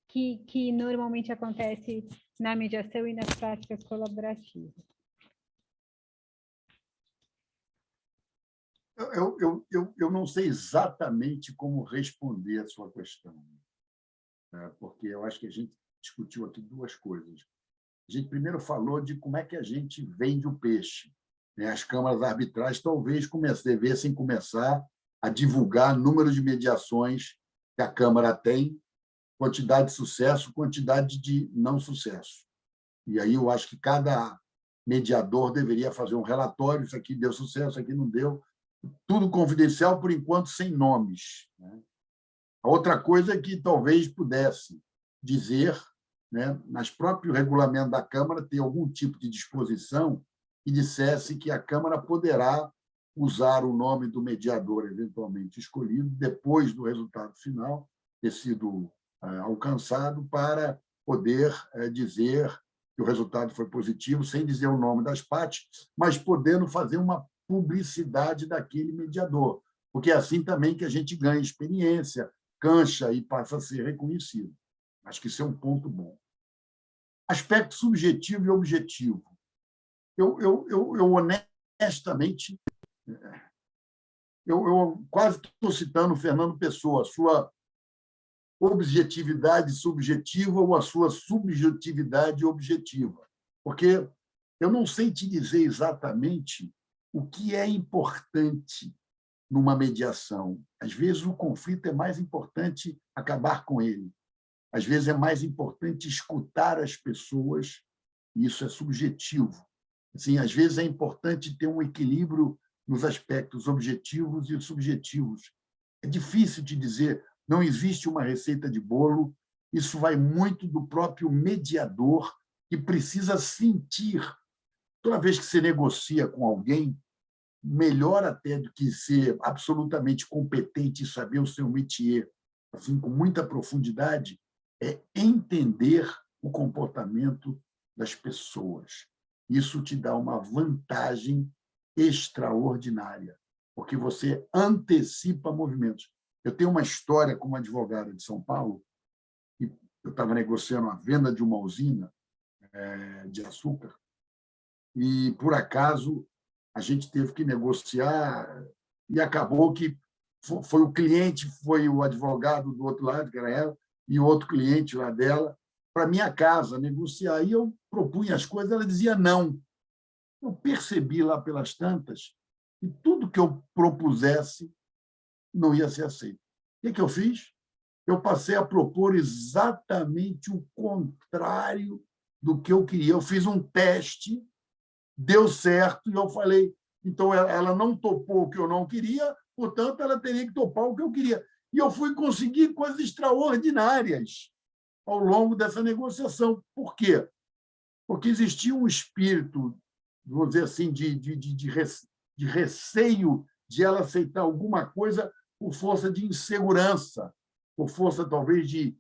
que normalmente acontece na mediação e nas práticas colaborativas. Eu não sei exatamente como responder a sua questão, porque eu acho que a gente discutiu aqui duas coisas. A gente primeiro falou de como é que a gente vende o peixe. As câmaras arbitrais talvez devessem começar a divulgar número de mediações que a Câmara tem, quantidade de sucesso, quantidade de não sucesso. E aí eu acho que cada mediador deveria fazer um relatório, isso aqui deu sucesso, isso aqui não deu, tudo confidencial, por enquanto, sem nomes. A outra coisa é que talvez pudesse dizer, nas próprios regulamentos da Câmara, ter algum tipo de disposição que dissesse que a Câmara poderá usar o nome do mediador eventualmente escolhido depois do resultado final ter sido alcançado para poder dizer que o resultado foi positivo, sem dizer o nome das partes, mas podendo fazer uma publicidade daquele mediador, porque é assim também que a gente ganha experiência, cancha e passa a ser reconhecido. Acho que isso é um ponto bom. Aspecto subjetivo e objetivo. Eu honestamente, eu quase estou citando o Fernando Pessoa, a sua objetividade subjetiva ou a sua subjetividade objetiva, porque eu não sei te dizer exatamente o que é importante numa mediação. Às vezes, o conflito é mais importante acabar com ele. Às vezes, é mais importante escutar as pessoas, e isso é subjetivo. Assim, às vezes, é importante ter um equilíbrio nos aspectos objetivos e subjetivos. É difícil de dizer, não existe uma receita de bolo, isso vai muito do próprio mediador, que precisa sentir. Toda vez que você negocia com alguém, melhor até do que ser absolutamente competente e saber o seu métier, assim, com muita profundidade, é entender o comportamento das pessoas. Isso te dá uma vantagem extraordinária, porque você antecipa movimentos. Eu tenho uma história como advogada de São Paulo, e eu estava negociando a venda de uma usina de açúcar, e, por acaso, a gente teve que negociar e acabou que foi o cliente, foi o advogado do outro lado, que era ela, e o outro cliente lá dela, para minha casa negociar. E eu propunha as coisas, ela dizia não. Eu percebi lá pelas tantas que tudo que eu propusesse não ia ser aceito. O que eu fiz? Eu passei a propor exatamente o contrário do que eu queria. Eu fiz um teste, deu certo, e eu falei, então ela não topou o que eu não queria, portanto, ela teria que topar o que eu queria. E eu fui conseguir coisas extraordinárias ao longo dessa negociação. Por quê? Porque existia um espírito, vamos dizer assim, de receio de ela aceitar alguma coisa por força de insegurança, por força, talvez, de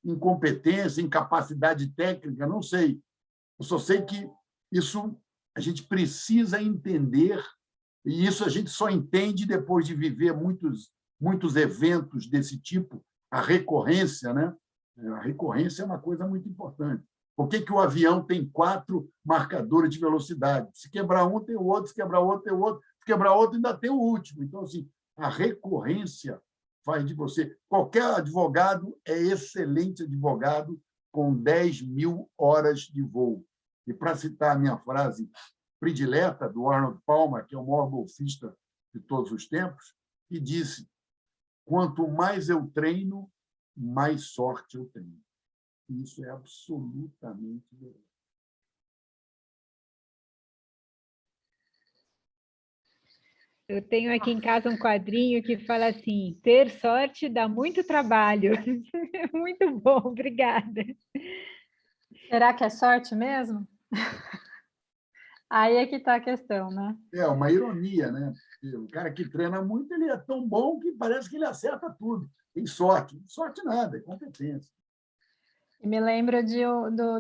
incompetência, incapacidade técnica, não sei. Eu só sei que isso a gente precisa entender, e isso a gente só entende depois de viver muitos eventos desse tipo, a recorrência, A recorrência é uma coisa muito importante. Por que o avião tem 4 marcadores de velocidade? Se quebrar um, tem o outro, se quebrar outro, tem o outro, se quebrar outro, ainda tem o último. Então, assim, a recorrência faz de você... Qualquer advogado é excelente advogado com 10.000 horas de voo. E, para citar a minha frase predileta do Arnold Palmer, que é o maior golfista de todos os tempos, que disse: quanto mais eu treino, mais sorte eu tenho. E isso é absolutamente verdade. Eu tenho aqui em casa um quadrinho que fala assim: ter sorte dá muito trabalho. Muito bom, obrigada. Será que é sorte mesmo? Aí é que está a questão, né? É uma ironia, né? O cara que treina muito, ele é tão bom que parece que ele acerta tudo. Tem sorte. Sorte nada, é competência. E me lembro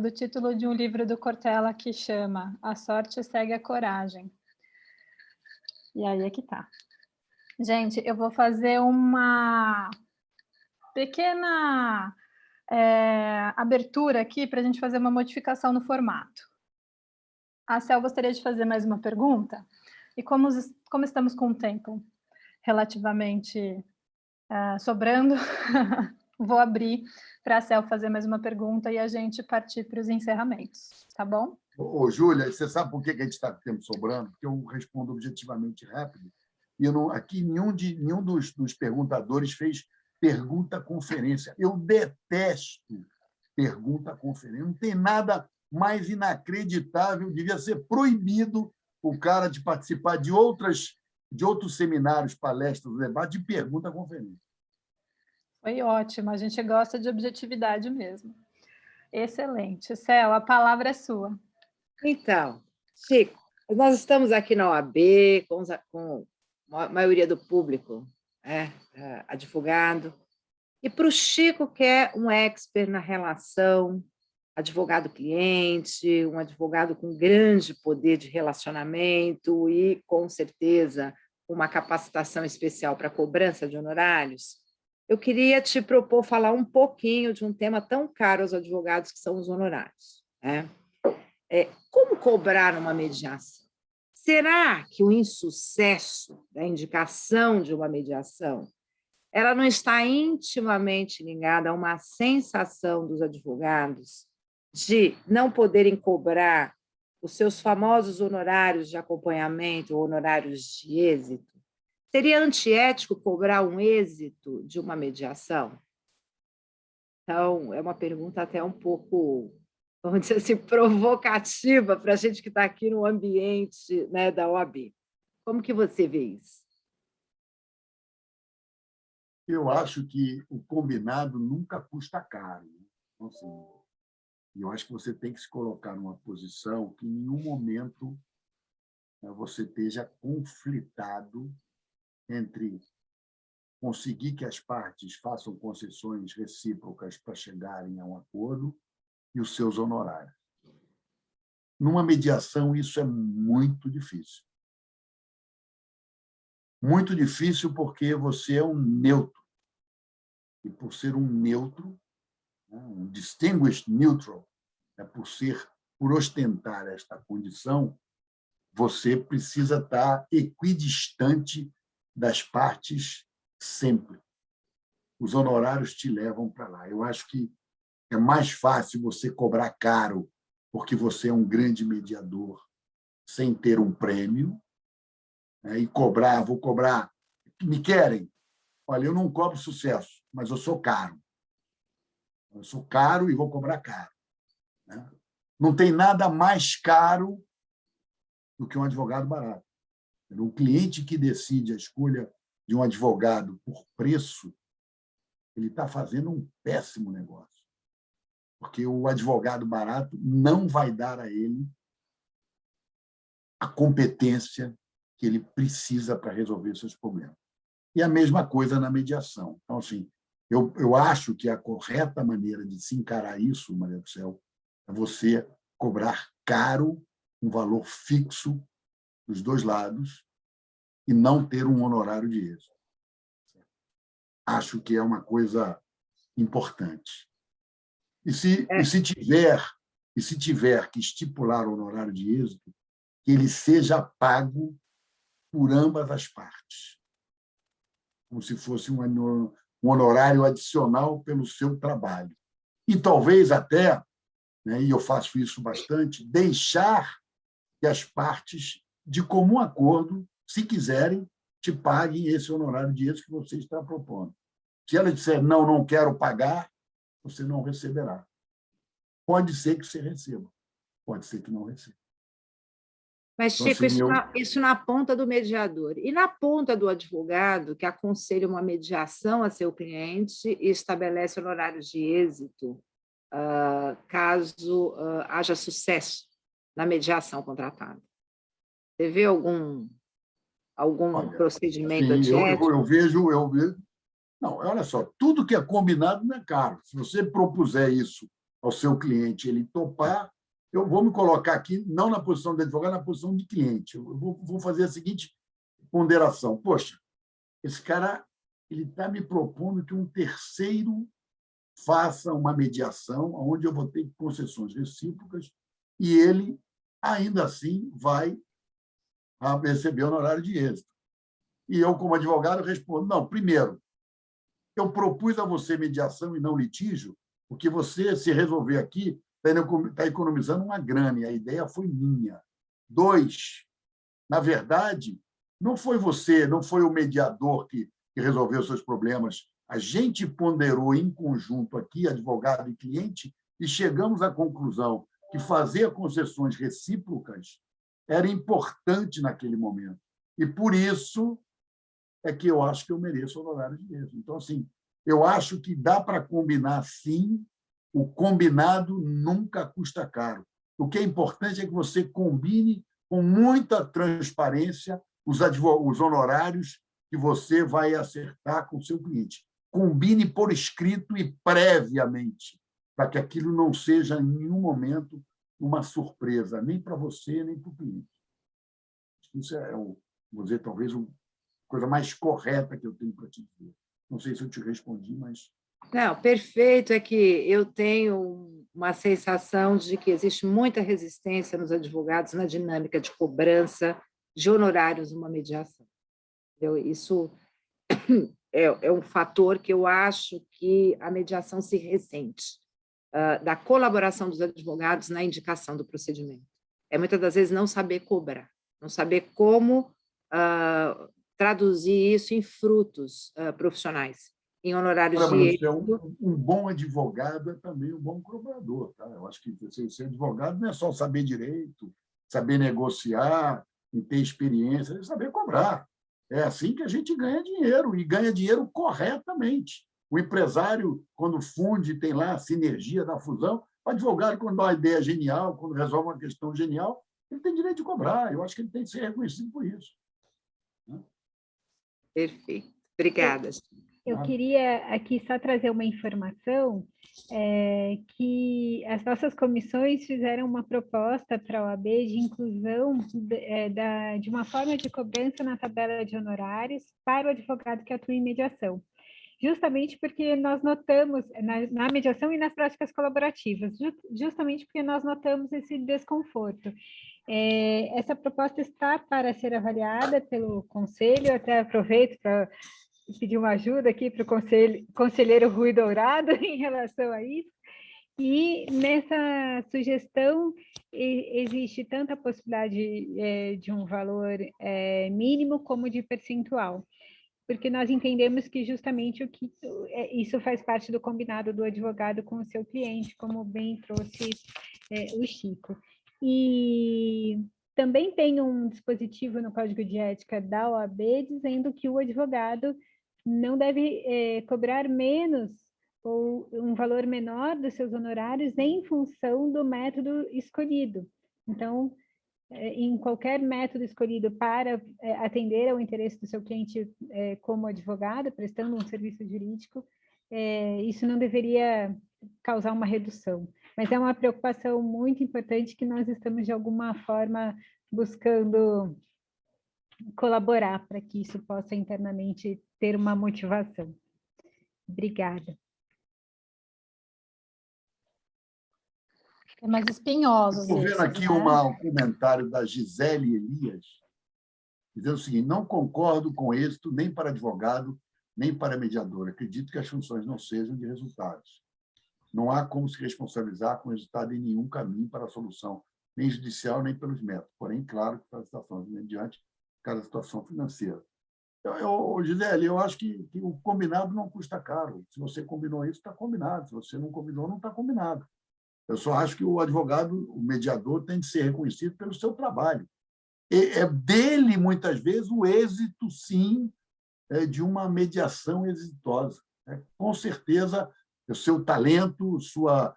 do título de um livro do Cortella que chama A Sorte Segue a Coragem. E aí é que tá. Gente, eu vou fazer uma pequena abertura aqui para a gente fazer uma modificação no formato. A Cel gostaria de fazer mais uma pergunta, e como estamos com o tempo relativamente sobrando, vou abrir para a Cel fazer mais uma pergunta e a gente partir para os encerramentos, tá bom? Ô, Júlia, você sabe por que a gente está com tempo sobrando? Porque eu respondo objetivamente rápido. E aqui nenhum dos perguntadores fez pergunta-conferência. Eu detesto pergunta-conferência. Não tem nada mais inacreditável, devia ser proibido o cara de participar de outros seminários, palestras, debates, de pergunta-conferência. Foi ótimo, a gente gosta de objetividade mesmo. Excelente. Cel, a palavra é sua. Então, Chico, nós estamos aqui na OAB com a maioria do público, advogado, e para o Chico, que é um expert na relação advogado-cliente, um advogado com grande poder de relacionamento e, com certeza, uma capacitação especial para cobrança de honorários, eu queria te propor falar um pouquinho de um tema tão caro aos advogados, que são os honorários. Como cobrar uma mediação? Será que o insucesso da indicação de uma mediação ela não está intimamente ligada a uma sensação dos advogados de não poderem cobrar os seus famosos honorários de acompanhamento ou honorários de êxito? Seria antiético cobrar um êxito de uma mediação? Então, é uma pergunta até um pouco, vamos dizer assim, provocativa para a gente que está aqui no ambiente, né, da OAB. Como que você vê isso? Eu acho que o combinado nunca custa caro. Então, assim, eu acho que você tem que se colocar numa posição que, em nenhum momento, você esteja conflitado entre conseguir que as partes façam concessões recíprocas para chegarem a um acordo e os seus honorários. Numa mediação, isso é muito difícil. Muito difícil porque você é um neutro. E, por ser um neutro, um distinguished neutral, por ostentar esta condição, você precisa estar equidistante das partes sempre. Os honorários te levam para lá. Eu acho que é mais fácil você cobrar caro porque você é um grande mediador sem ter um prêmio, e vou cobrar, me querem? Olha, eu não cobro sucesso, mas eu sou caro. Eu sou caro e vou cobrar caro. Não tem nada mais caro do que um advogado barato. O cliente que decide a escolha de um advogado por preço, ele está fazendo um péssimo negócio. Porque o advogado barato não vai dar a ele a competência que ele precisa para resolver seus problemas. E a mesma coisa na mediação. Então, assim, eu acho que a correta maneira de se encarar isso, Maria do Céu, é você cobrar caro, um valor fixo dos dois lados, e não ter um honorário de êxito. Acho que é uma coisa importante. E se tiver que estipular o honorário de êxito, que ele seja pago por ambas as partes, como se fosse um honorário adicional pelo seu trabalho. E talvez até, né, e eu faço isso bastante, deixar que as partes, de comum acordo, se quiserem, te paguem esse honorário de êxito que você está propondo. Se ela disser, não, não quero pagar, você não receberá. Pode ser que você receba, pode ser que não receba. Mas, Então, Chico, assim, isso na ponta do mediador. E na ponta do advogado, que aconselha uma mediação a seu cliente e estabelece honorários de êxito, caso haja sucesso na mediação contratada. Você vê algum olha, procedimento assim, antiético? eu vejo. Não, olha só, tudo que é combinado não é caro. Se você propuser isso ao seu cliente, ele topar, eu vou me colocar aqui, não na posição de advogado, na posição de cliente. Eu vou fazer a seguinte ponderação. Poxa, esse cara ele está me propondo que um terceiro faça uma mediação onde eu vou ter concessões recíprocas e ele, ainda assim, vai receber honorário de êxito. E eu, como advogado, respondo, não, primeiro, eu propus a você mediação e não litígio, porque você, se resolver aqui, está economizando uma grana, e a ideia foi minha. 2, na verdade, não foi você, não foi o mediador que resolveu seus problemas. A gente ponderou em conjunto aqui, advogado e cliente, e chegamos à conclusão que fazer concessões recíprocas era importante naquele momento. E, por isso, é que eu acho que eu mereço honorário de êxito. Então, assim, eu acho que dá para combinar, sim. O combinado nunca custa caro. O que é importante é que você combine com muita transparência os honorários que você vai acertar com o seu cliente. Combine por escrito e previamente, para que aquilo não seja, em nenhum momento, uma surpresa, nem para você, nem para o cliente. Isso é, vou dizer, talvez a coisa mais correta que eu tenho para te dizer. Não sei se eu te respondi, mas... Não, perfeito. É que eu tenho uma sensação de que existe muita resistência nos advogados na dinâmica de cobrança de honorários numa mediação. Isso é um fator que eu acho que a mediação se ressente, da colaboração dos advogados na indicação do procedimento. É muitas das vezes não saber cobrar, não saber como traduzir isso em frutos profissionais, em honorários de êxito. Um bom advogado é também um bom cobrador. Tá? Eu acho que ser advogado não é só saber direito, saber negociar, e ter experiência, é saber cobrar. É assim que a gente ganha dinheiro, e ganha dinheiro corretamente. O empresário, quando funde, tem lá a sinergia da fusão. O advogado, quando dá uma ideia genial, quando resolve uma questão genial, ele tem direito de cobrar. Eu acho que ele tem que ser reconhecido por isso. Perfeito. Obrigada. Eu queria aqui só trazer uma informação, que as nossas comissões fizeram uma proposta para a OAB de inclusão de uma forma de cobrança na tabela de honorários para o advogado que atua em mediação. Justamente porque nós notamos, na mediação e nas práticas colaborativas, justamente porque nós notamos esse desconforto. Essa proposta está para ser avaliada pelo Conselho, até aproveito para pedir uma ajuda aqui para o conselheiro Rui Dourado em relação a isso. E nessa sugestão existe tanto a possibilidade de um valor mínimo como de percentual, porque nós entendemos que justamente isso faz parte do combinado do advogado com o seu cliente, como bem trouxe o Chico. E também tem um dispositivo no Código de Ética da OAB dizendo que o advogado não deve cobrar menos ou um valor menor dos seus honorários em função do método escolhido. Então, em qualquer método escolhido para atender ao interesse do seu cliente como advogado, prestando um serviço jurídico, isso não deveria causar uma redução. Mas é uma preocupação muito importante que nós estamos, de alguma forma, buscando colaborar para que isso possa internamente ter uma motivação. Obrigada. Temas espinhosos. Estou vendo aqui um comentário da Gisele Elias, dizendo o seguinte: não concordo com êxito nem para advogado, nem para mediador. Acredito que as funções não sejam de resultados. Não há como se responsabilizar com o resultado em nenhum caminho para a solução, nem judicial, nem pelos métodos. Porém, claro que para a situação mediante cada situação financeira. Gisele, eu acho que o combinado não custa caro. Se você combinou isso, está combinado. Se você não combinou, não está combinado. Eu só acho que o advogado, o mediador, tem de ser reconhecido pelo seu trabalho. É dele, muitas vezes, o êxito, sim, de uma mediação exitosa. Com certeza, o seu talento, sua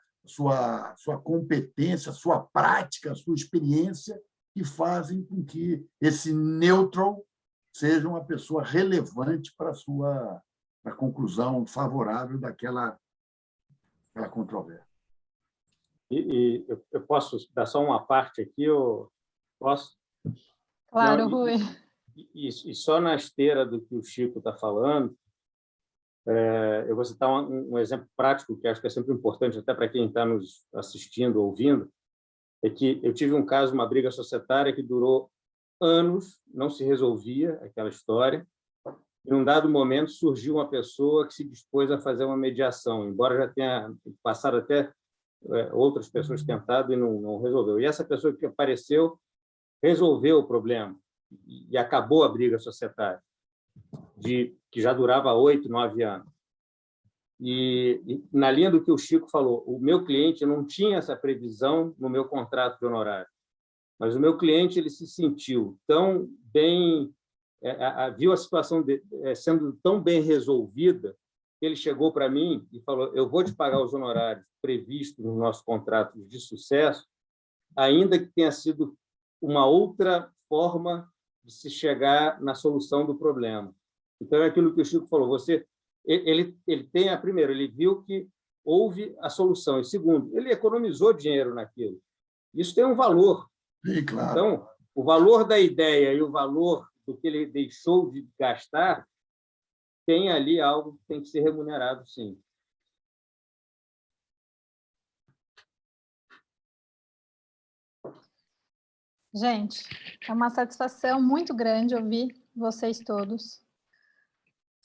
competência, sua prática, sua experiência, que fazem com que esse neutral seja uma pessoa relevante para a conclusão favorável daquela controvérsia. E eu posso dar só uma parte aqui? Eu posso? Claro, Rui. E só na esteira do que o Chico está falando, eu vou citar um exemplo prático, que acho que é sempre importante, até para quem está nos assistindo, ouvindo, é que eu tive um caso, uma briga societária que durou anos, não se resolvia aquela história, e num dado momento surgiu uma pessoa que se dispôs a fazer uma mediação, embora já tenha passado até outras pessoas tentado e não resolveu. E essa pessoa que apareceu resolveu o problema e acabou a briga societária, que já durava 8, 9 anos. E na linha do que o Chico falou, o meu cliente não tinha essa previsão no meu contrato de honorário, mas o meu cliente ele se sentiu tão bem, viu a situação sendo tão bem resolvida, que ele chegou para mim e falou: eu vou te pagar os honorários previstos no nosso contrato de sucesso, ainda que tenha sido uma outra forma de se chegar na solução do problema. Então, é aquilo que o Chico falou, ele tem, primeiro, ele viu que houve a solução, e segundo, ele economizou dinheiro naquilo. Isso tem um valor. Sim, claro. Então, o valor da ideia e o valor do que ele deixou de gastar, tem ali algo que tem que ser remunerado, sim. Gente, é uma satisfação muito grande ouvir vocês todos.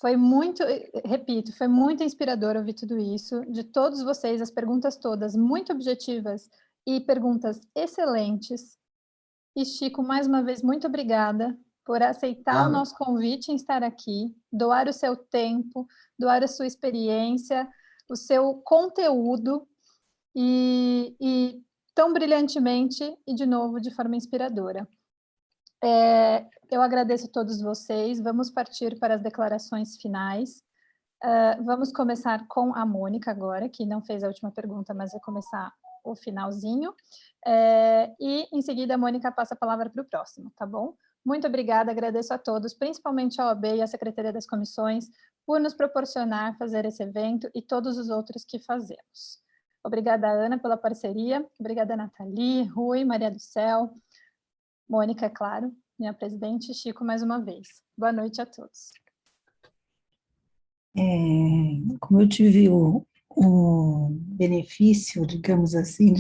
Foi muito, repito, foi muito inspirador ouvir tudo isso, de todos vocês, as perguntas todas muito objetivas e perguntas excelentes. E, Chico, mais uma vez, muito obrigada por aceitar o nosso convite em estar aqui, doar o seu tempo, doar a sua experiência, o seu conteúdo e tão brilhantemente e, de novo, de forma inspiradora. Eu agradeço a todos vocês. Vamos partir para as declarações finais. Vamos começar com a Mônica agora, que não fez a última pergunta, mas vai começar o finalzinho. E, em seguida, a Mônica passa a palavra para o próximo, tá bom? Muito obrigada, agradeço a todos, principalmente a OAB e a Secretaria das Comissões, por nos proporcionar fazer esse evento e todos os outros que fazemos. Obrigada, Ana, pela parceria. Obrigada, Nathalie, Rui, Maria do Céu, Mônica, é claro, minha presidente, Chico, mais uma vez. Boa noite a todos. Como eu tive o benefício, digamos assim,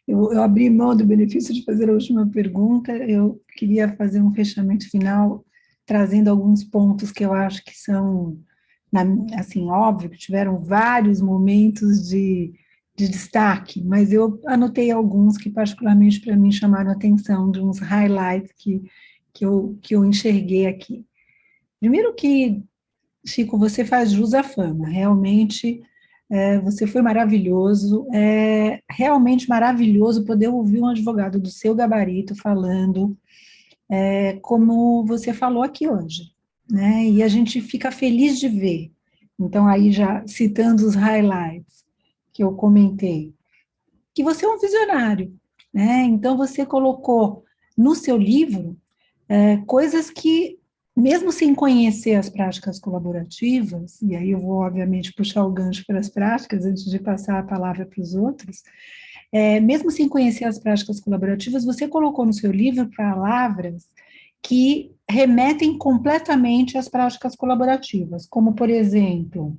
eu abri mão do benefício de fazer a última pergunta, eu queria fazer um fechamento final, trazendo alguns pontos que eu acho que são, assim, óbvio, que tiveram vários momentos de destaque, mas eu anotei alguns que particularmente para mim chamaram a atenção, de uns highlights que eu enxerguei aqui. Primeiro que, Chico, você faz jus à fama, realmente você foi maravilhoso, realmente maravilhoso poder ouvir um advogado do seu gabarito falando como você falou aqui hoje, né? E a gente fica feliz de ver. Então, aí já citando os highlights que eu comentei, que você é um visionário, né? Então, você colocou no seu livro coisas que, mesmo sem conhecer as práticas colaborativas, e aí eu vou, obviamente, puxar o gancho para as práticas, antes de passar a palavra para os outros, mesmo sem conhecer as práticas colaborativas, você colocou no seu livro palavras que remetem completamente às práticas colaborativas, como, por exemplo,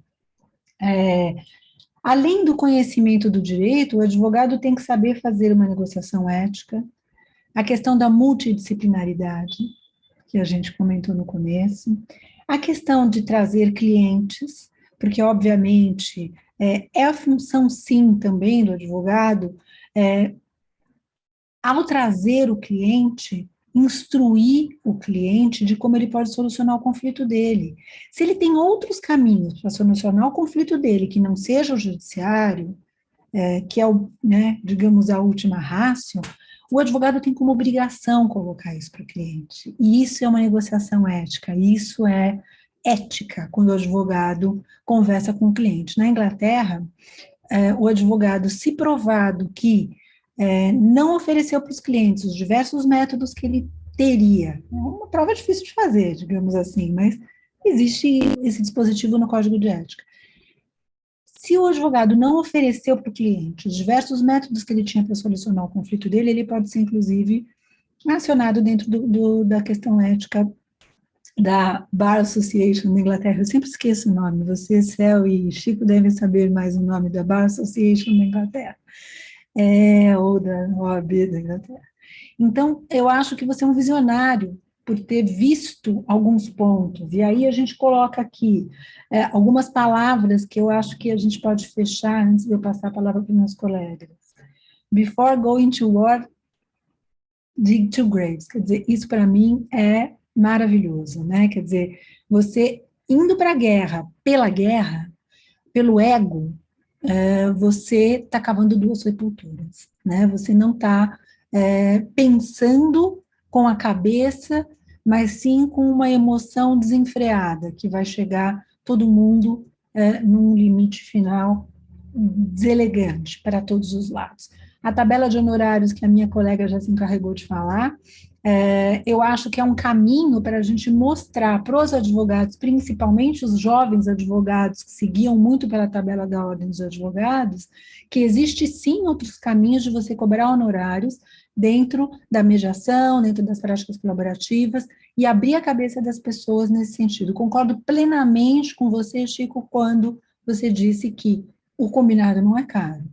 Além do conhecimento do direito, o advogado tem que saber fazer uma negociação ética, a questão da multidisciplinaridade, que a gente comentou no começo, a questão de trazer clientes, porque, obviamente, é a função, sim, também do advogado, ao trazer o cliente, instruir o cliente de como ele pode solucionar o conflito dele. Se ele tem outros caminhos para solucionar o conflito dele, que não seja o judiciário, que é, digamos, a última ratio, o advogado tem como obrigação colocar isso para o cliente. E isso é uma negociação ética, isso é ética, quando o advogado conversa com o cliente. Na Inglaterra, o advogado, se provado que não ofereceu para os clientes os diversos métodos que ele teria, é uma prova difícil de fazer, digamos assim, mas existe esse dispositivo no Código de Ética. Se o advogado não ofereceu para o cliente os diversos métodos que ele tinha para solucionar o conflito dele, ele pode ser, inclusive, acionado dentro da questão ética da Bar Association da Inglaterra. Eu sempre esqueço o nome, você, Céu e Chico devem saber mais o nome da Bar Association da Inglaterra, ou da OAB da Inglaterra. Então, eu acho que você é um visionário por ter visto alguns pontos, e aí a gente coloca aqui algumas palavras que eu acho que a gente pode fechar antes de eu passar a palavra para os meus colegas. Before going to war, dig two graves. Quer dizer, isso para mim é maravilhoso, né? Quer dizer, você indo para a guerra, pelo ego, você está cavando 2 sepulturas, né? Você não está pensando com a cabeça, mas sim com uma emoção desenfreada, que vai chegar todo mundo num limite final deselegante para todos os lados. A tabela de honorários que a minha colega já se encarregou de falar, eu acho que é um caminho para a gente mostrar para os advogados, principalmente os jovens advogados que seguiam muito pela tabela da Ordem dos Advogados, que existe sim outros caminhos de você cobrar honorários dentro da mediação, dentro das práticas colaborativas, e abrir a cabeça das pessoas nesse sentido. Concordo plenamente com você, Chico, quando você disse que o combinado não é caro.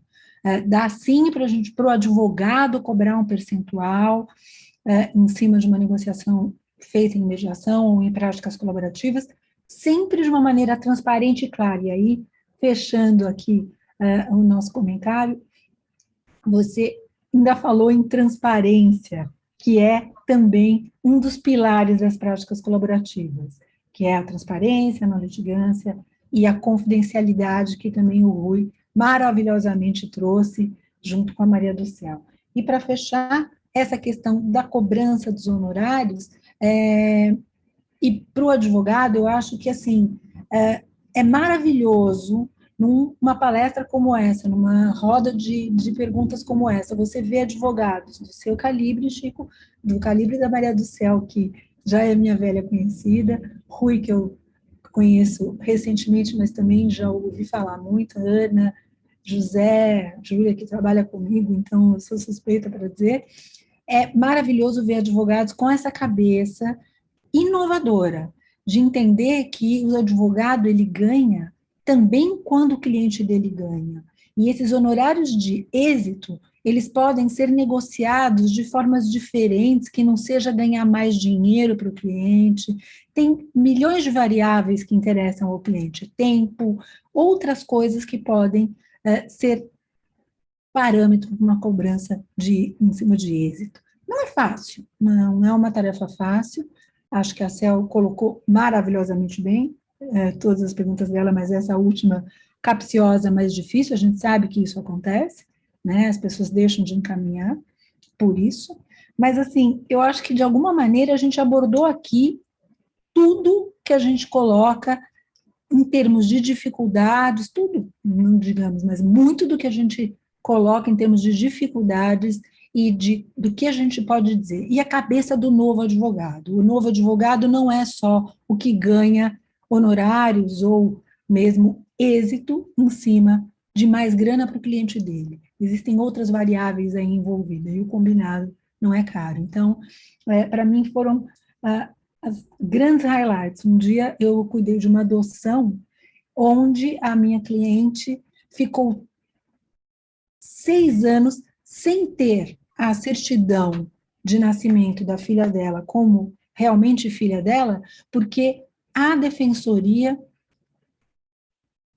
Dá sim para o advogado cobrar um percentual em cima de uma negociação feita em mediação ou em práticas colaborativas, sempre de uma maneira transparente e clara. E aí, fechando aqui o nosso comentário, você ainda falou em transparência, que é também um dos pilares das práticas colaborativas, que é a transparência, a não litigância e a confidencialidade, que também o Rui maravilhosamente trouxe junto com a Maria do Céu. E para fechar, essa questão da cobrança dos honorários, e para o advogado, eu acho que assim, é maravilhoso, numa palestra como essa, numa roda de perguntas como essa, você vê advogados do seu calibre, Chico, do calibre da Maria do Céu, que já é minha velha conhecida, Rui, que eu conheço recentemente, mas também já ouvi falar muito, Ana, José, Júlia, que trabalha comigo, então eu sou suspeita para dizer. É maravilhoso ver advogados com essa cabeça inovadora, de entender que o advogado, ele ganha também quando o cliente dele ganha. E esses honorários de êxito, eles podem ser negociados de formas diferentes, que não seja ganhar mais dinheiro para o cliente. Tem milhões de variáveis que interessam ao cliente, tempo, outras coisas que podem ser parâmetro para uma cobrança em cima de êxito. Não é fácil, não é uma tarefa fácil, acho que a Cel colocou maravilhosamente bem todas as perguntas dela, mas essa última capciosa, mais difícil, a gente sabe que isso acontece, né? As pessoas deixam de encaminhar por isso, mas assim, eu acho que de alguma maneira a gente abordou aqui tudo que a gente coloca em termos de dificuldades, tudo, não digamos, mas muito do que a gente coloca em termos de dificuldades e do que a gente pode dizer. E a cabeça do novo advogado. O novo advogado não é só o que ganha honorários ou mesmo êxito em cima de mais grana para o cliente dele. Existem outras variáveis aí envolvidas, e o combinado não é caro. Então, para mim, foram as grandes highlights. Um dia eu cuidei de uma adoção onde a minha cliente ficou 6 anos sem ter a certidão de nascimento da filha dela como realmente filha dela, porque a defensoria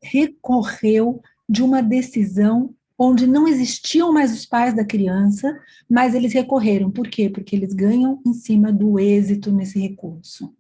recorreu de uma decisão onde não existiam mais os pais da criança, mas eles recorreram. Por quê? Porque eles ganham em cima do êxito nesse recurso.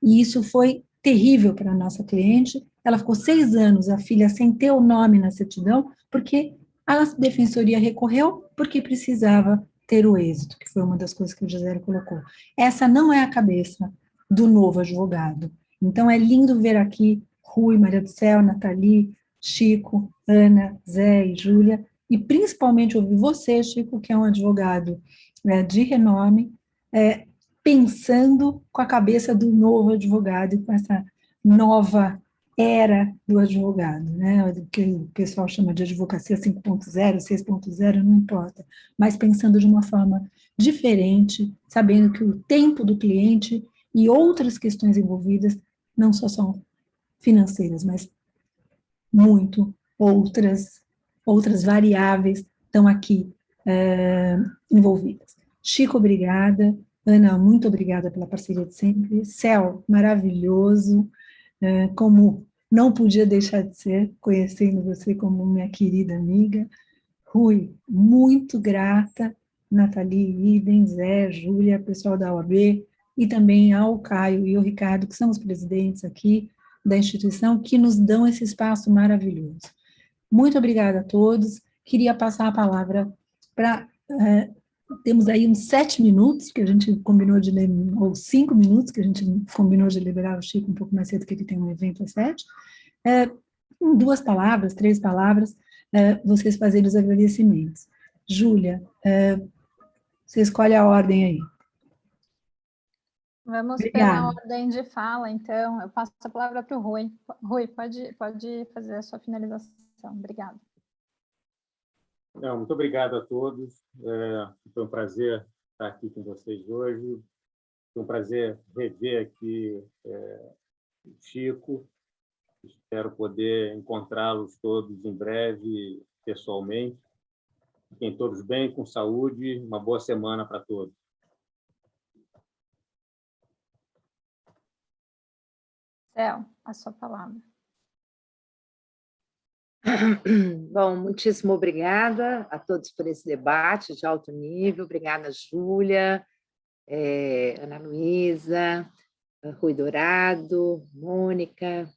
E isso foi terrível para a nossa cliente. Ela ficou 6 anos, a filha, sem ter o nome na certidão, porque a defensoria recorreu, porque precisava ter o êxito, que foi uma das coisas que o Gisele colocou. Essa não é a cabeça do novo advogado. Então, é lindo ver aqui Rui, Maria do Céu, Nathalie, Chico, Ana, Zé e Júlia, e principalmente ouvir você, Chico, que é um advogado de renome, pensando com a cabeça do novo advogado e com essa nova era do advogado, né? O que o pessoal chama de advocacia 5.0, 6.0, não importa, mas pensando de uma forma diferente, sabendo que o tempo do cliente e outras questões envolvidas não só são financeiras, mas muito outras variáveis estão aqui envolvidas. Chico, obrigada. Ana, muito obrigada pela parceria de sempre. Céu, maravilhoso, como não podia deixar de ser, conhecendo você como minha querida amiga. Rui, muito grata. Nathalie, Idem, Zé, Júlia, pessoal da OAB, e também ao Caio e ao Ricardo, que são os presidentes aqui da instituição, que nos dão esse espaço maravilhoso. Muito obrigada a todos. Queria passar a palavra para... temos aí uns 7 minutos, que a gente combinou de ler, ou 5 minutos, que a gente combinou de liberar o Chico um pouco mais cedo, que ele tem um evento às 7. Em 2 palavras, 3 palavras, vocês fazerem os agradecimentos. Júlia, você escolhe a ordem aí. Vamos Obrigada. pela ordem de fala, então. Eu passo a palavra para o Rui. Rui, pode fazer a sua finalização. Obrigada. Muito obrigado a todos. Foi um prazer estar aqui com vocês hoje. Foi um prazer rever aqui o Chico. Espero poder encontrá-los todos em breve, pessoalmente. Fiquem todos bem, com saúde. Uma boa semana para todos. Céu, a sua palavra. Bom, muitíssimo obrigada a todos por esse debate de alto nível. Obrigada, Júlia, Ana Luísa, Rui Dourado, Mônica,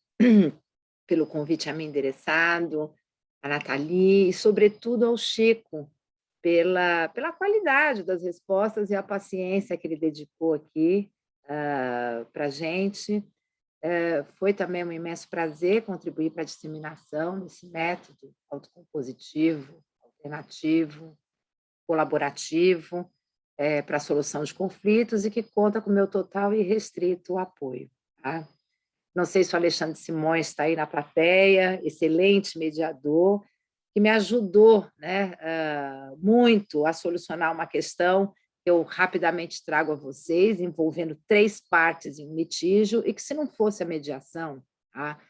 pelo convite a mim endereçado, a Nathalie e, sobretudo, ao Chico, pela qualidade das respostas e a paciência que ele dedicou aqui para a gente. Foi também um imenso prazer contribuir para a disseminação desse método autocompositivo, alternativo, colaborativo, para a solução de conflitos e que conta com o meu total e restrito apoio. Tá? Não sei se o Alexandre Simões está aí na plateia, excelente mediador, que me ajudou, né, muito a solucionar uma questão que eu rapidamente trago a vocês, envolvendo 3 partes em um litígio, e que, se não fosse a mediação, tá?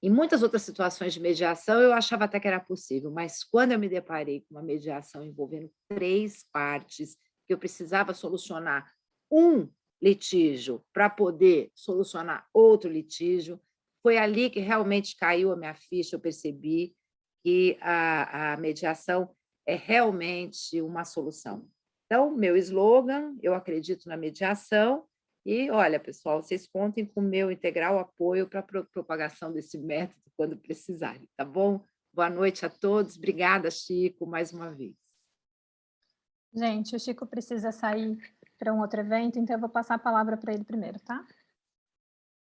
Em muitas outras situações de mediação, eu achava até que era possível, mas quando eu me deparei com uma mediação envolvendo 3 partes, que eu precisava solucionar um litígio para poder solucionar outro litígio, foi ali que realmente caiu a minha ficha, eu percebi que a mediação é realmente uma solução. Então, meu slogan, eu acredito na mediação, e, olha, pessoal, vocês contem com o meu integral apoio para a propagação desse método quando precisarem, tá bom? Boa noite a todos, obrigada, Chico, mais uma vez. Gente, o Chico precisa sair para um outro evento, então eu vou passar a palavra para ele primeiro, tá?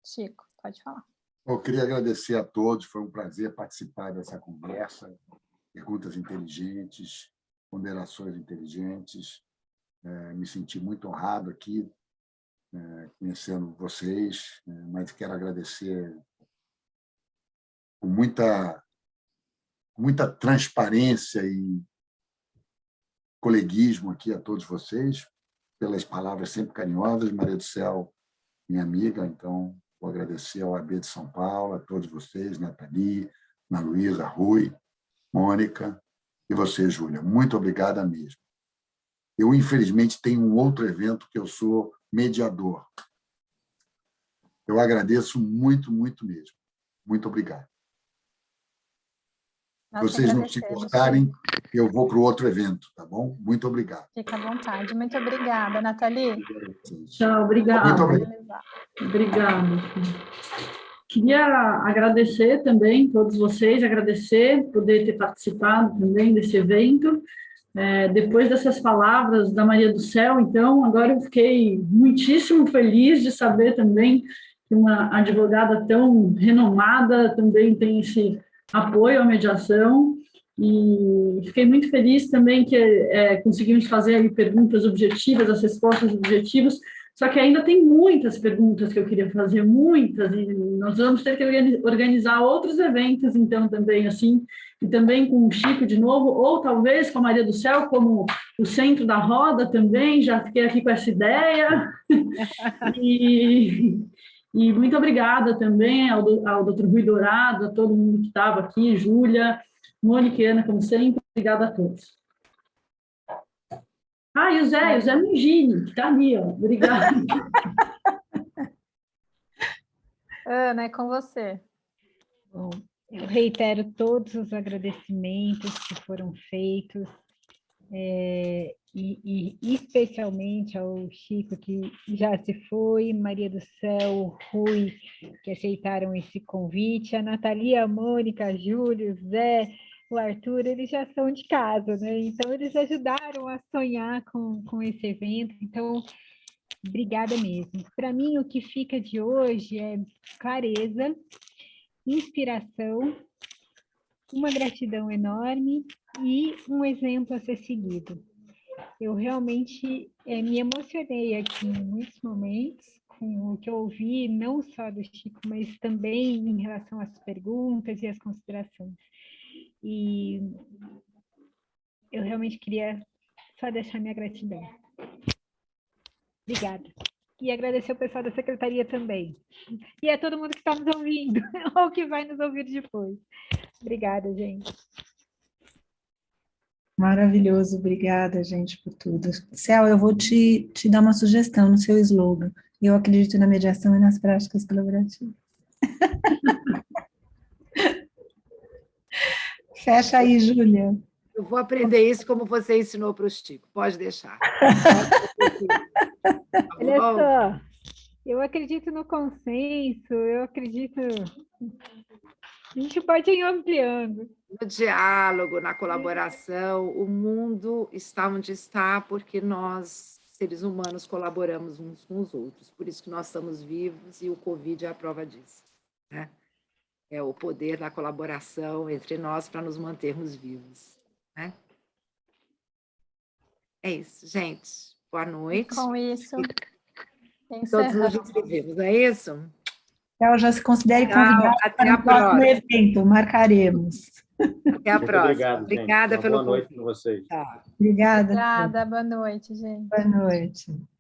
Chico, pode falar. Eu queria agradecer a todos, foi um prazer participar dessa conversa, perguntas inteligentes, ponderações inteligentes. Me senti muito honrado aqui, conhecendo vocês, mas quero agradecer com muita transparência e coleguismo aqui a todos vocês, pelas palavras sempre carinhosas. Maria do Céu, minha amiga, então vou agradecer ao AB de São Paulo, a todos vocês, Nathalie, Ana Luísa, Rui. Mônica, e você, Júlia. Muito obrigada mesmo. Eu, infelizmente, tenho um outro evento que eu sou mediador. Eu agradeço muito, muito mesmo. Muito obrigado. Se vocês não se importarem, eu vou para o outro evento, tá bom? Muito obrigado. Fica à vontade. Muito obrigada, Nathalie. Tchau, obrigada. Muito obrigado. Obrigada. Queria agradecer também todos vocês, agradecer poder ter participado também desse evento. Depois dessas palavras da Maria do Céu, então, agora eu fiquei muitíssimo feliz de saber também que uma advogada tão renomada também tem esse apoio à mediação, e fiquei muito feliz também que conseguimos fazer aí perguntas objetivas, as respostas objetivas, só que ainda tem muitas perguntas que eu queria fazer, muitas, e nós vamos ter que organizar outros eventos, então, também, assim, e também com o Chico de novo, ou talvez com a Maria do Céu, como o centro da roda também, já fiquei aqui com essa ideia. E muito obrigada também ao Dr. Rui Dourado, a todo mundo que estava aqui, Júlia, Mônica e Ana, como sempre, obrigada a todos. E o Zé Mungini, que está ali, ó. Obrigada. Ana, é com você. Bom, eu reitero todos os agradecimentos que foram feitos, e especialmente ao Chico, que já se foi, Maria do Céu, Rui, que aceitaram esse convite, a Nathalie, a Mônica, a Júlia, o Zé, o Arthur, eles já são de casa, né? Então, eles ajudaram a sonhar com esse evento, então, obrigada mesmo. Para mim, o que fica de hoje é clareza, inspiração, uma gratidão enorme e um exemplo a ser seguido. Eu realmente me emocionei aqui em muitos momentos com o que eu ouvi, não só do Chico, mas também em relação às perguntas e às considerações. E eu realmente queria só deixar minha gratidão. Obrigada. E agradecer ao pessoal da secretaria também. E a todo mundo que está nos ouvindo, ou que vai nos ouvir depois. Obrigada, gente. Maravilhoso, obrigada, gente, por tudo. Céu, eu vou te dar uma sugestão no seu slogan. Eu acredito na mediação e nas práticas colaborativas. Fecha aí, Júlia. Eu vou aprender isso como você ensinou para o Chico. Pode deixar. Olha só, eu acredito no consenso, eu acredito... A gente pode ir ampliando. No diálogo, na colaboração, o mundo está onde está porque nós, seres humanos, colaboramos uns com os outros. Por isso que nós estamos vivos e o Covid é a prova disso, né? É o poder da colaboração entre nós para nos mantermos vivos, né? É isso, gente. Boa noite. E com isso, todos nos despedimos, é isso? Então, já se considere convidado para o próximo evento, marcaremos. Até a próxima. Obrigado, obrigada gente. pelo Boa noite para vocês. Obrigada. Obrigada, boa noite, gente. Boa noite.